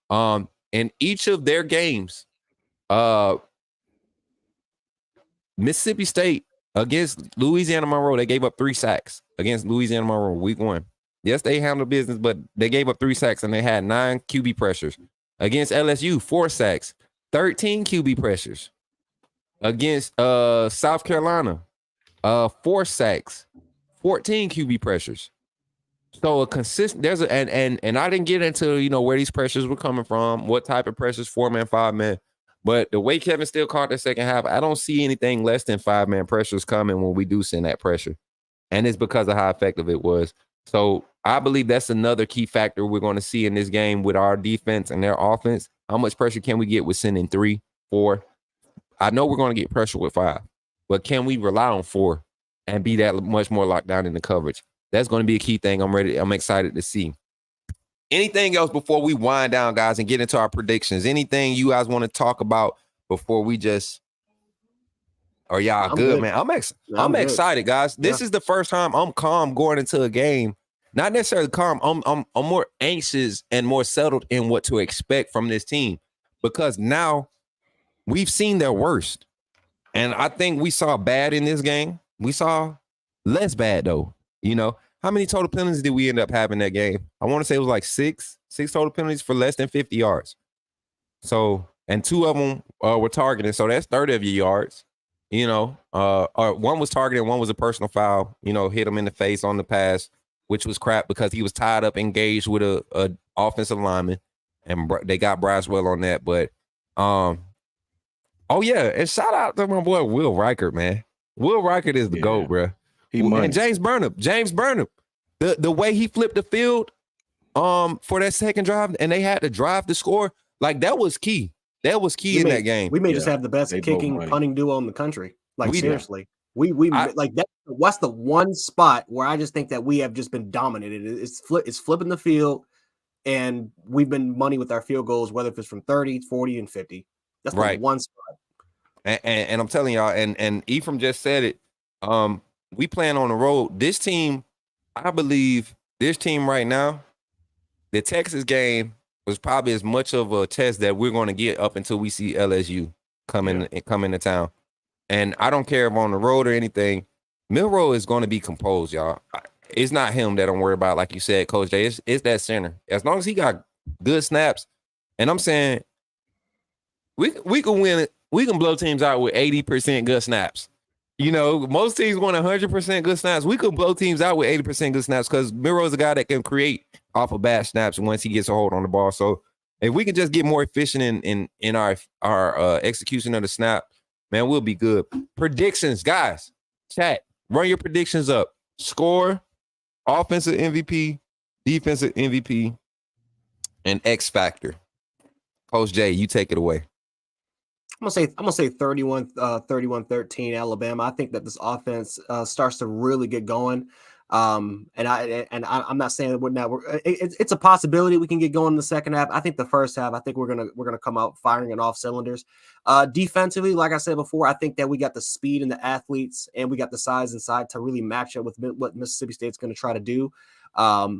S1: In each of their games, Mississippi State against Louisiana Monroe, they gave up 3 sacks against Louisiana Monroe week 1. Yes, they handled business, but they gave up 3 sacks and they had 9 QB pressures. Against LSU, 4 sacks, 13 QB pressures. Against South Carolina, 4 sacks, 14 QB pressures. So a consistent and I didn't get into where these pressures were coming from, what type of pressures, 4-man, 5-man. But the way Kevin still caught the second half, I don't see anything less than 5-man pressures coming when we do send that pressure. And it's because of how effective it was. So I believe that's another key factor we're going to see in this game with our defense and their offense. How much pressure can we get with sending 3, 4? I know we're going to get pressure with 5, but can we rely on 4 and be that much more locked down in the coverage? That's going to be a key thing. I'm excited to see. Anything else before we wind down, guys, and get into our predictions? Anything you guys want to talk about before we just... Are y'all good, man? I'm excited, guys. This is the first time I'm calm going into a game. Not necessarily calm. I'm more anxious and more settled in what to expect from this team because now we've seen their worst. And I think we saw bad in this game. We saw less bad, though. How many total penalties did we end up having that game? I want to say it was like 6 total penalties for less than 50 yards. So, and 2 of them were targeting. So that's 30 of your yards. One was targeted, one was a personal foul, hit him in the face on the pass, which was crap because he was tied up, engaged with a offensive lineman, and they got Braswell on that. But, and shout out to my boy Will Reichert, man. Will Reichert is the GOAT, bro. And James Burnham, the way he flipped the field for that second drive, and they had to drive to score, like that was key. That was key in that game.
S2: We may just have the best kicking punting duo in the country. Like seriously, we like that. What's the one spot where I just think that we have just been dominated? It's flipping the field, and we've been money with our field goals, whether it's from 30, 40, and 50. That's the one spot.
S1: And I'm telling y'all, and Ephraim just said it. We playing on the road. This team, I believe, this team right now, the Texas game was probably as much of a test that we're going to get up until we see LSU come into town. And I don't care if on the road or anything, Milroe is going to be composed, y'all. It's not him that I'm worried about, like you said, Coach Jay. It's that center. As long as he got good snaps, and I'm saying we can win it. We can blow teams out with 80% good snaps. Most teams want 100% good snaps. We could blow teams out with 80% good snaps because Milroe is a guy that can create off of bad snaps once he gets a hold on the ball. So if we can just get more efficient in our execution of the snap, man, we'll be good. Predictions, guys. Chat, run your predictions up. Score, offensive MVP, defensive MVP, and X factor. Coach Jay, you take it away.
S2: I'm gonna say 31-13 Alabama. I think that this offense starts to really get going. I'm not saying that we're not. It's a possibility we can get going in the second half. I think the first half, I think we're gonna come out firing and off cylinders. Defensively, like I said before, I think that we got the speed and the athletes, and we got the size inside to really match up with what Mississippi State's going to try to do.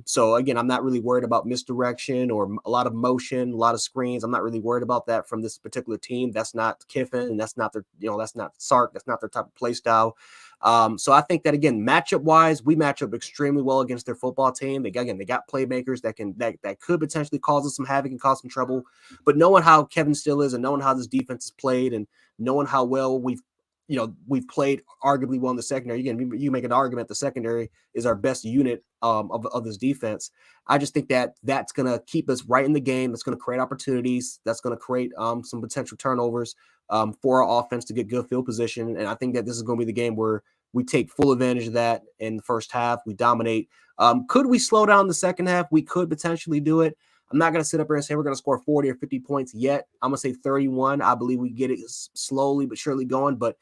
S2: So again, I'm not really worried about misdirection or a lot of motion, a lot of screens. I'm not really worried about that from this particular team. That's not Kiffin, and that's not their, that's not Sark. That's not their type of play style. So I think that again, matchup wise, we match up extremely well against their football team. They got playmakers that could potentially cause us some havoc and cause some trouble. But knowing how Kevin Steele is, and knowing how this defense is played, and knowing how well we've played arguably well in the secondary. Again, you make an argument the secondary is our best unit of this defense. I just think that that's going to keep us right in the game. That's going to create opportunities. That's going to create some potential turnovers for our offense to get good field position. And I think that this is going to be the game where we take full advantage of that in the first half. We dominate. Could we slow down the second half? We could potentially do it. I'm not going to sit up here and say we're going to score 40 or 50 points yet. I'm going to say 31. I believe we get it slowly but surely going. But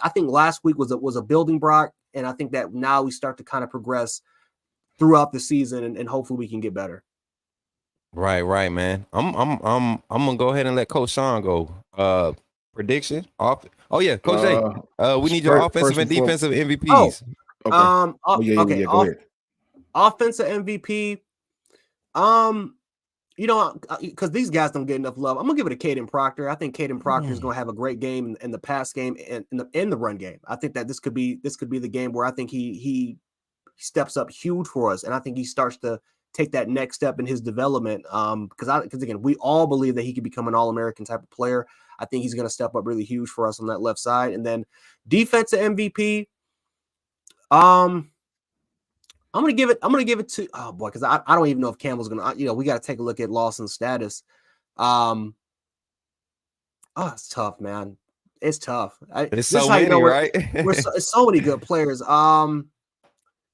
S2: I think last week was a building block, and I think that now we start to kind of progress throughout the season, and hopefully we can get better.
S1: Right, man. I'm gonna go ahead and let Coach Sean go. Prediction off. Oh yeah, Coach Jay. We need your offensive and defensive MVPs.
S3: Okay. Go ahead.
S2: Offensive MVP. Because these guys don't get enough love, I'm gonna give it to Caden Proctor. I think Caden Proctor is gonna have a great game in the pass game and in the run game. I think that this could be the game where I think he steps up huge for us, and I think he starts to take that next step in his development. Because again, we all believe that he could become an All-American type of player. I think he's gonna step up really huge for us on that left side. And then defensive MVP. I'm gonna give it to because I don't even know if Campbell's gonna. We got to take a look at Lawson's status. It's tough, man. It's tough.
S1: It's so many, right?
S2: It's so many good players.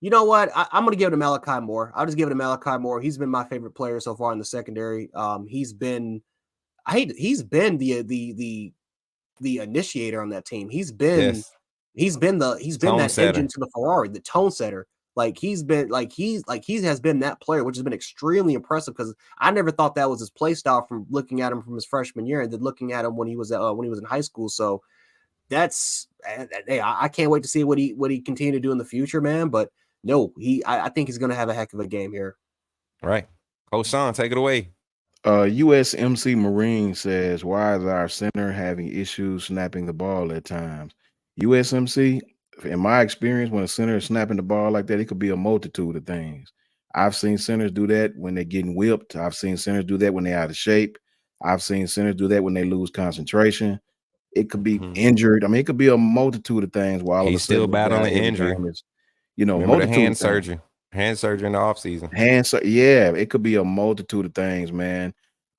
S2: You know what? I'm gonna give it to Malachi Moore. I'll just give it to Malachi Moore. He's been my favorite player so far in the secondary. He's been the initiator on that team. He's been that engine to the Ferrari, the tone setter. He has been that player, which has been extremely impressive because I never thought that was his play style from looking at him from his freshman year and then looking at him when he was in high school. So I can't wait to see what he continue to do in the future, man. But no, I think he's going to have a heck of a game here.
S1: All right, Coach Sean, take it away.
S3: USMC Marine says, why is our center having issues snapping the ball at times? USMC, in my experience, when a center is snapping the ball like that, it could be a multitude of things. I've seen centers do that when they're getting whipped. I've seen centers do that when they're out of shape. I've seen centers do that when they lose concentration. It could be injured. I mean, it could be a multitude of things. While
S1: he's still battling injury.
S3: Remember the hand
S1: surgery in the offseason.
S3: It could be a multitude of things, man.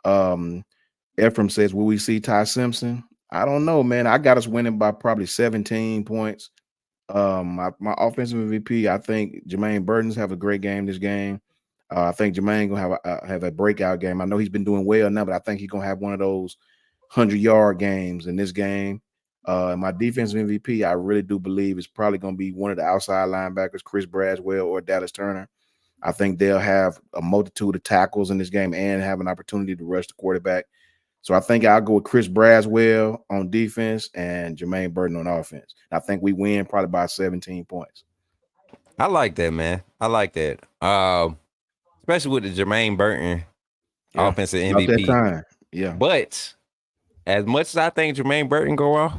S3: Ephraim says, will we see Ty Simpson? I don't know, man. I got us winning by probably 17 points. My offensive MVP, I think Jermaine Burton's have a great game this game. I think Jermaine gonna have a breakout game. I know he's been doing well now, but I think he's gonna have one of those 100-yard games in this game. My defensive MVP, I really do believe is probably gonna be one of the outside linebackers, Chris Braswell or Dallas Turner. I think they'll have a multitude of tackles in this game and have an opportunity to rush the quarterback. So I think I'll go with Chris Braswell on defense and Jermaine Burton on offense. I think we win probably by 17 points.
S1: I like that, man. I like that. Especially with the Jermaine Burton offensive MVP.
S3: That time. Yeah.
S1: But as much as I think Jermaine Burton go off,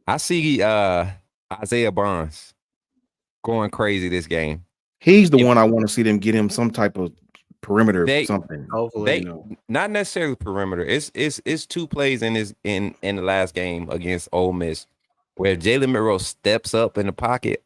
S1: I see Isaiah Bonds going crazy this game.
S3: He's the one I want to see them get him some type of perimeter something.
S1: Hopefully, not necessarily perimeter. It's two plays in the last game against Ole Miss where Jalen Milroe steps up in the pocket.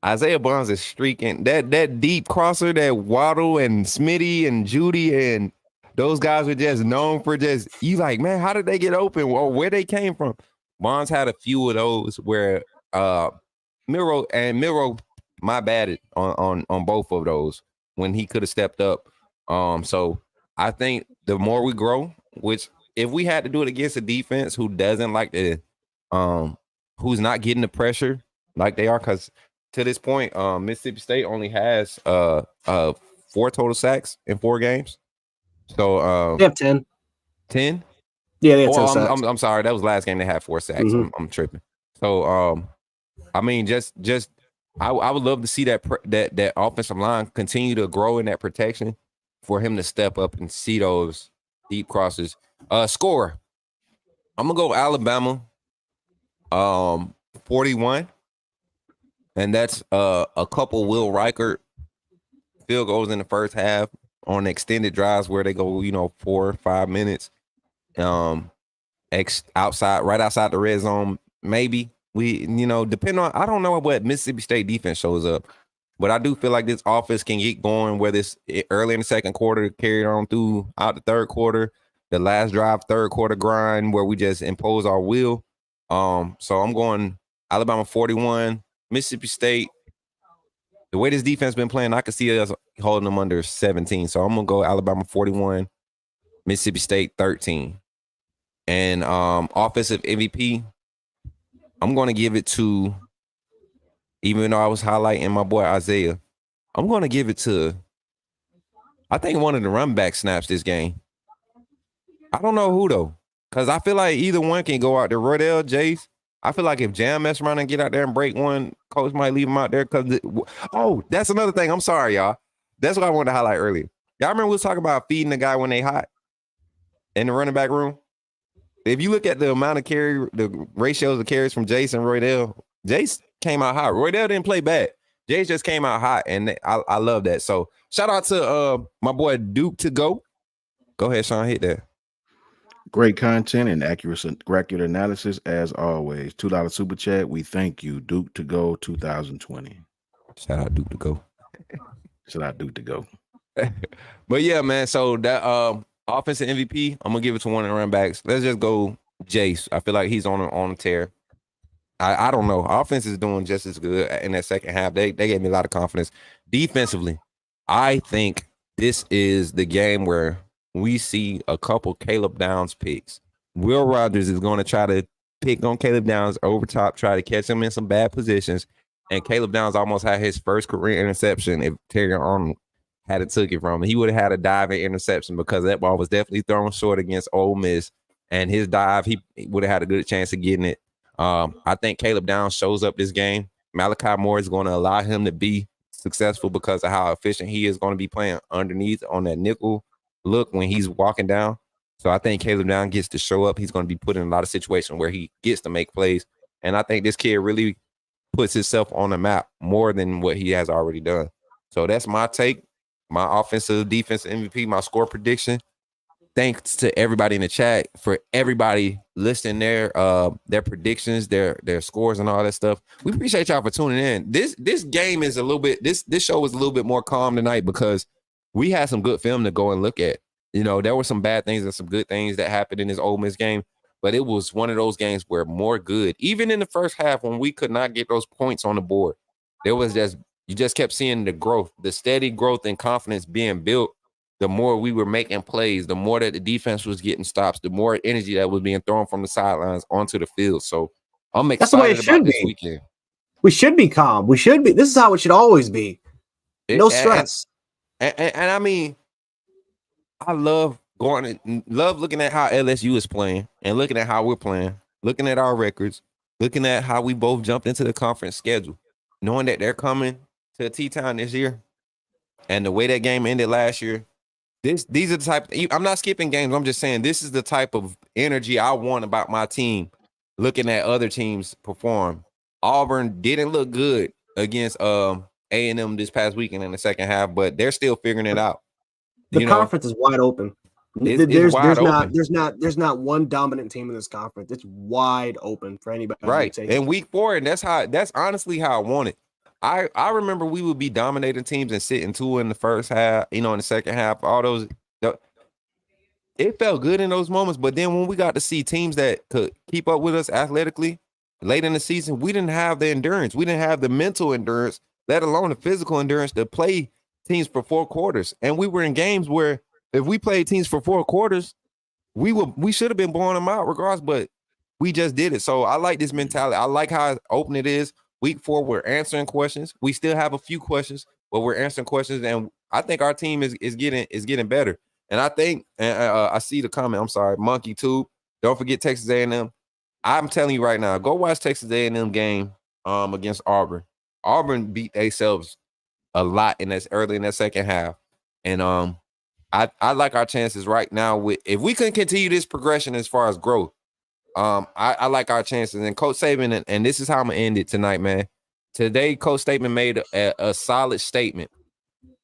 S1: Isaiah Bonds is streaking that deep crosser that Waddle and Smitty and Judy and those guys were just known for you like, man, how did they get open or where they came from? Bonds had a few of those where Milroe my bad on both of those when he could have stepped up. So I think the more we grow, which if we had to do it against a defense who doesn't like the who's not getting the pressure like they are, because to this point, Mississippi State only has 4 total sacks in 4 games. So
S2: they have 10.
S1: 10?
S2: Yeah, they have 10 sacks.
S1: I'm sorry, that was last game they had 4 sacks.
S2: Mm-hmm.
S1: I'm tripping. So I mean, just I would love to see that offensive line continue to grow in that protection for him to step up and see those deep crosses. Score. I'm gonna go Alabama 41. And that's a couple Will Reichert field goals in the first half on extended drives where they go, 4 or 5 minutes. Right outside the red zone, maybe. We, depending on, I don't know what Mississippi State defense shows up, but I do feel like this offense can get going, whether it's early in the second quarter, carried on throughout the third quarter, the last drive, third quarter grind, where we just impose our will. So I'm going Alabama 41, Mississippi State. The way this defense been playing, I could see us holding them under 17. So I'm gonna go Alabama 41, Mississippi State 13. And offensive MVP, I'm going to give it to, even though I was highlighting my boy Isaiah, I'm going to give it to, I think one of the run back snaps this game. I don't know who, though, because I feel like either one can go out there. Roydell, Jace, I feel like if Jam mess around and get out there and break one, coach might leave him out there. That's another thing. I'm sorry, y'all. That's what I wanted to highlight earlier. Y'all remember we was talking about feeding the guy when they hot in the running back room? If you look at the amount of the ratios of carries from Jace and Roydell, Jace came out hot. Roydell didn't play bad. Jace just came out hot, and I love that. So shout out to my boy Duke to go. Go ahead, Sean, hit that.
S3: Great content and accurate analysis as always. $2 super chat. We thank you, Duke to go 2020.
S1: Shout out Duke to go.
S3: Shout out Duke to go.
S1: But yeah, man. So that offensive MVP, I'm gonna give it to one of the run backs. Let's just go Jace. I feel like he's on a tear. I don't know. Offense is doing just as good in that second half. They gave me a lot of confidence. Defensively, I think this is the game where we see a couple Caleb Downs picks. Will Rogers is going to try to pick on Caleb Downs over top, try to catch him in some bad positions. And Caleb Downs almost had his first career interception if Terry Arnold had took it from him. He would have had a diving interception because that ball was definitely thrown short against Ole Miss. And his dive, he would have had a good chance of getting it. I think Caleb Downs shows up this game. Malachi Moore is going to allow him to be successful because of how efficient he is going to be playing underneath on that nickel look when he's walking down. So I think Caleb Downs gets to show up. He's going to be put in a lot of situations where he gets to make plays. And I think this kid really puts himself on the map more than what he has already done. So that's my take, my offensive, defensive MVP, my score prediction. Thanks to everybody in the chat for everybody listing their predictions, their scores and all that stuff. We appreciate y'all for tuning in. This game is a little bit, this show was a little bit more calm tonight because we had some good film to go and look at. There were some bad things and some good things that happened in this Ole Miss game, but it was one of those games where more good, even in the first half when we could not get those points on the board, you just kept seeing the growth, the steady growth and confidence being built. The more we were making plays, the more that the defense was getting stops, the more energy that was being thrown from the sidelines onto the field. So I'm excited about this weekend.
S2: We should be calm. We should be. This is how it should always be. No stress.
S1: And I mean, I love looking at how LSU is playing and looking at how we're playing, looking at our records, looking at how we both jumped into the conference schedule, knowing that they're coming to T-Town this year and the way that game ended last year. These are the type. I'm not skipping games. I'm just saying this is the type of energy I want about my team. Looking at other teams perform, Auburn didn't look good against A&M this past weekend in the second half, but they're still figuring it out.
S2: The conference is wide open. There's not one dominant team in this conference. It's wide open for anybody.
S1: Right. And week 4, and that's honestly how I want it. I remember we would be dominating teams and sitting 2 in the first half, in the second half, all those. It felt good in those moments. But then when we got to see teams that could keep up with us athletically late in the season, we didn't have the endurance. We didn't have the mental endurance, let alone the physical endurance to play teams for 4 quarters. And we were in games where if we played teams for 4 quarters, we should have been blowing them out regardless, but we just did it. So I like this mentality. I like how open it is. Week 4, we're answering questions. We still have a few questions, but we're answering questions, and I think our team is getting better. And I think, I see the comment. I'm sorry, Monkey Tube. Don't forget Texas A&M. I'm telling you right now, go watch Texas A&M game against Auburn. Auburn beat themselves a lot early in that second half, and I like our chances right now. With if we can continue this progression as far as growth. I like our chances. And Coach Saban, and this is how I'm gonna end it tonight, man. Today, Coach Saban made a solid statement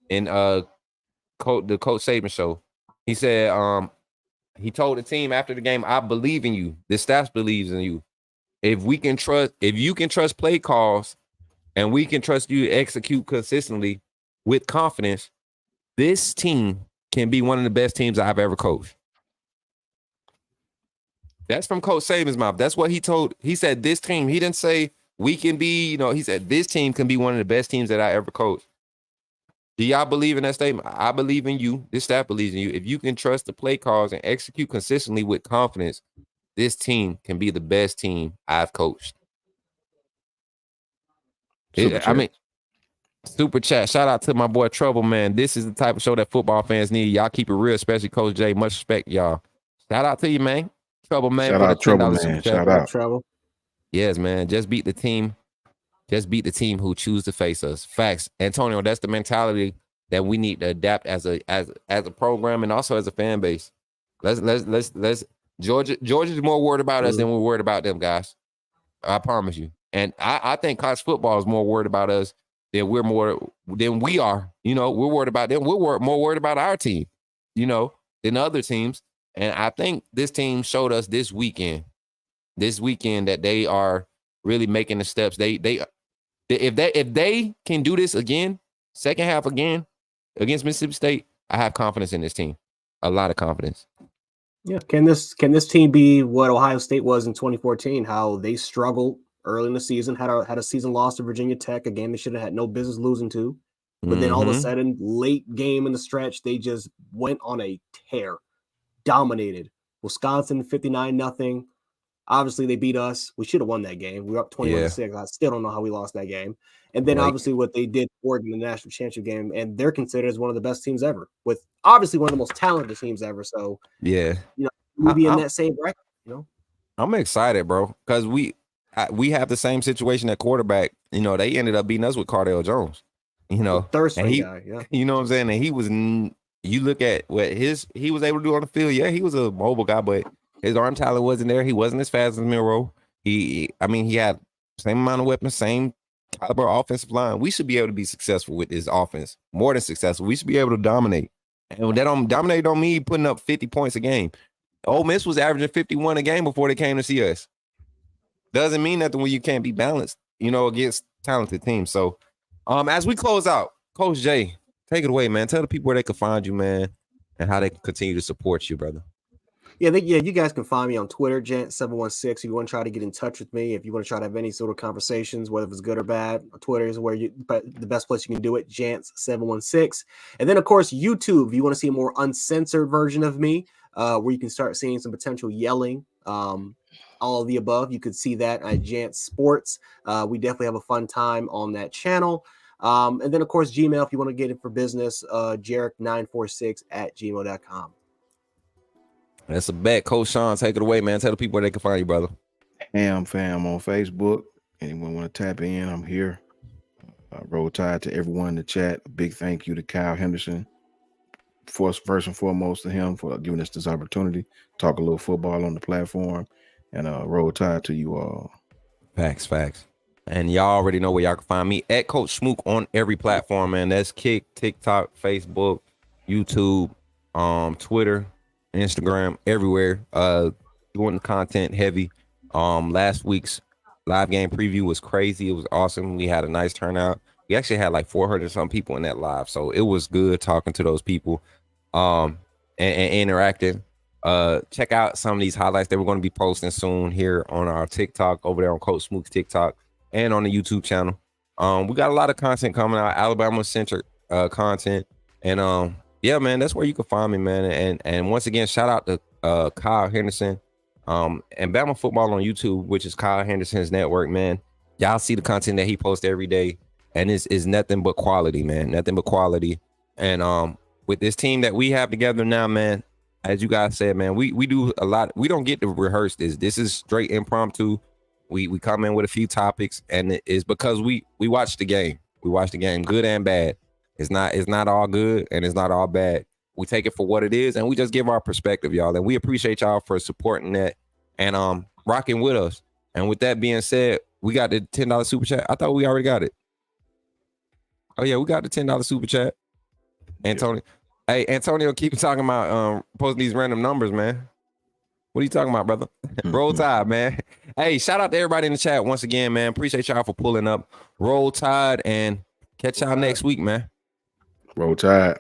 S1: in the Coach Saban show. He said, he told the team after the game, "I believe in you. The staff believes in you. If you can trust play calls, and we can trust you to execute consistently with confidence, this team can be one of the best teams I've ever coached." That's from Coach Saban's mouth. That's what he told. He said this team, he didn't say we can be, he said this team can be one of the best teams that I ever coached. Do y'all believe in that statement? I believe in you. This staff believes in you. If you can trust the play calls and execute consistently with confidence, this team can be the best team I've coached. Super chat. Shout out to my boy Trouble, man. This is the type of show that football fans need. Y'all keep it real, especially Coach J. Much respect, y'all. Shout out to you, man. Trouble, man.
S3: Shout out, Trouble, man. Shout out,
S2: Trouble.
S1: Yes, man. Just beat the team. Just beat the team who choose to face us. Facts, Antonio. That's the mentality that we need to adapt as a program and also as a fan base. Let's. Georgia's more worried about us than we're worried about them, guys. I promise you. And I think college football is more worried about us than we are. We're worried about them. We're more worried about our team, than other teams. And I think this team showed us this weekend that they are really making the steps. If they can do this again, second half again against Mississippi State, I have confidence in this team. A lot of confidence.
S2: Yeah. Can this team be what Ohio State was in 2014? How they struggled early in the season, had a season loss to Virginia Tech, a game they should have had no business losing to. But then all of a sudden, late game in the stretch, they just went on a tear. Dominated Wisconsin 59-0. Obviously, they beat us. We should have won that game. We were up 21-6. I still don't know how we lost that game. And then obviously what they did for the national championship game, and they're considered as one of the best teams ever, with obviously one of the most talented teams ever. So
S1: yeah,
S2: we'll be in that same bracket.
S1: I'm excited, bro, because we have the same situation at quarterback. They ended up beating us with Cardale Jones.
S2: Thirsty guy. Yeah,
S1: you know what I'm saying, and he was. You look at what he was able to do on the field. Yeah, he was a mobile guy, but his arm talent wasn't there. He wasn't as fast as Milroe. He had same amount of weapons, same caliber offensive line. We should be able to be successful with this offense, more than successful. We should be able to dominate. And that don't mean putting up 50 points a game. Ole Miss was averaging 51 a game before they came to see us. Doesn't mean nothing when you can't be balanced, against talented teams. So, as we close out, Coach J, take it away, man. Tell the people where they can find you, man, and how they can continue to support you, brother.
S2: Yeah, you guys can find me on Twitter, Gent716. If you want to try to get in touch with me, if you want to try to have any sort of conversations, whether it's good or bad, Twitter is the best place you can do it, Gent716. And then, of course, YouTube, if you want to see a more uncensored version of me, where you can start seeing some potential yelling, all of the above, you could see that at Jant Sports. We definitely have a fun time on that channel. And then, of course, Gmail, if you want to get it for business, JERICK946@gmail.com.
S1: That's a bet. Coach Sean, take it away, man. Tell the people where they can find you, brother.
S3: Ham Fam on Facebook. Anyone want to tap in, I'm here. Roll Tide to everyone in the chat. A big thank you to Kyle Henderson. First and foremost to him for giving us this opportunity. Talk a little football on the platform. And Roll Tide to you all.
S1: Facts. And y'all already know where y'all can find me at Coach SMOOK on every platform, man. That's Kick, TikTok, Facebook, YouTube, Twitter, Instagram, everywhere. Doing the content heavy. Last week's live game preview was crazy. It was awesome. We had a nice turnout. We actually had like 400 some people in that live, so it was good talking to those people, and interacting. Check out some of these highlights that we're going to be posting soon here on our TikTok, over there on Coach SMOOK's TikTok, and on the YouTube channel. We got a lot of content coming out, Alabama centric content, and yeah, man, that's where you can find me, man. And once again, shout out to Kyle Henderson, and Bama Football on YouTube, which is Kyle Henderson's network, man. Y'all see the content that he posts every day, and it's nothing but quality, man. Nothing but quality. And with this team that we have together now, man, as you guys said, man, we do a lot. We don't get to rehearse this. This is straight impromptu. We come in with a few topics, and it's because we watch the game. We watch the game, good and bad. It's not all good and it's not all bad. We take it for what it is, and we just give our perspective, y'all. And we appreciate y'all for supporting that and rocking with us. And with that being said, we got the $10 super chat. I thought we already got it. Oh yeah, we got the $10 super chat. Antonio. Yeah. Hey, Antonio, keep talking about posting these random numbers, man. What are you talking about, brother? Roll Tide, man. Hey, shout out to everybody in the chat once again, man. Appreciate y'all for pulling up. Roll Tide, and catch y'all next week, man.
S3: Roll Tide.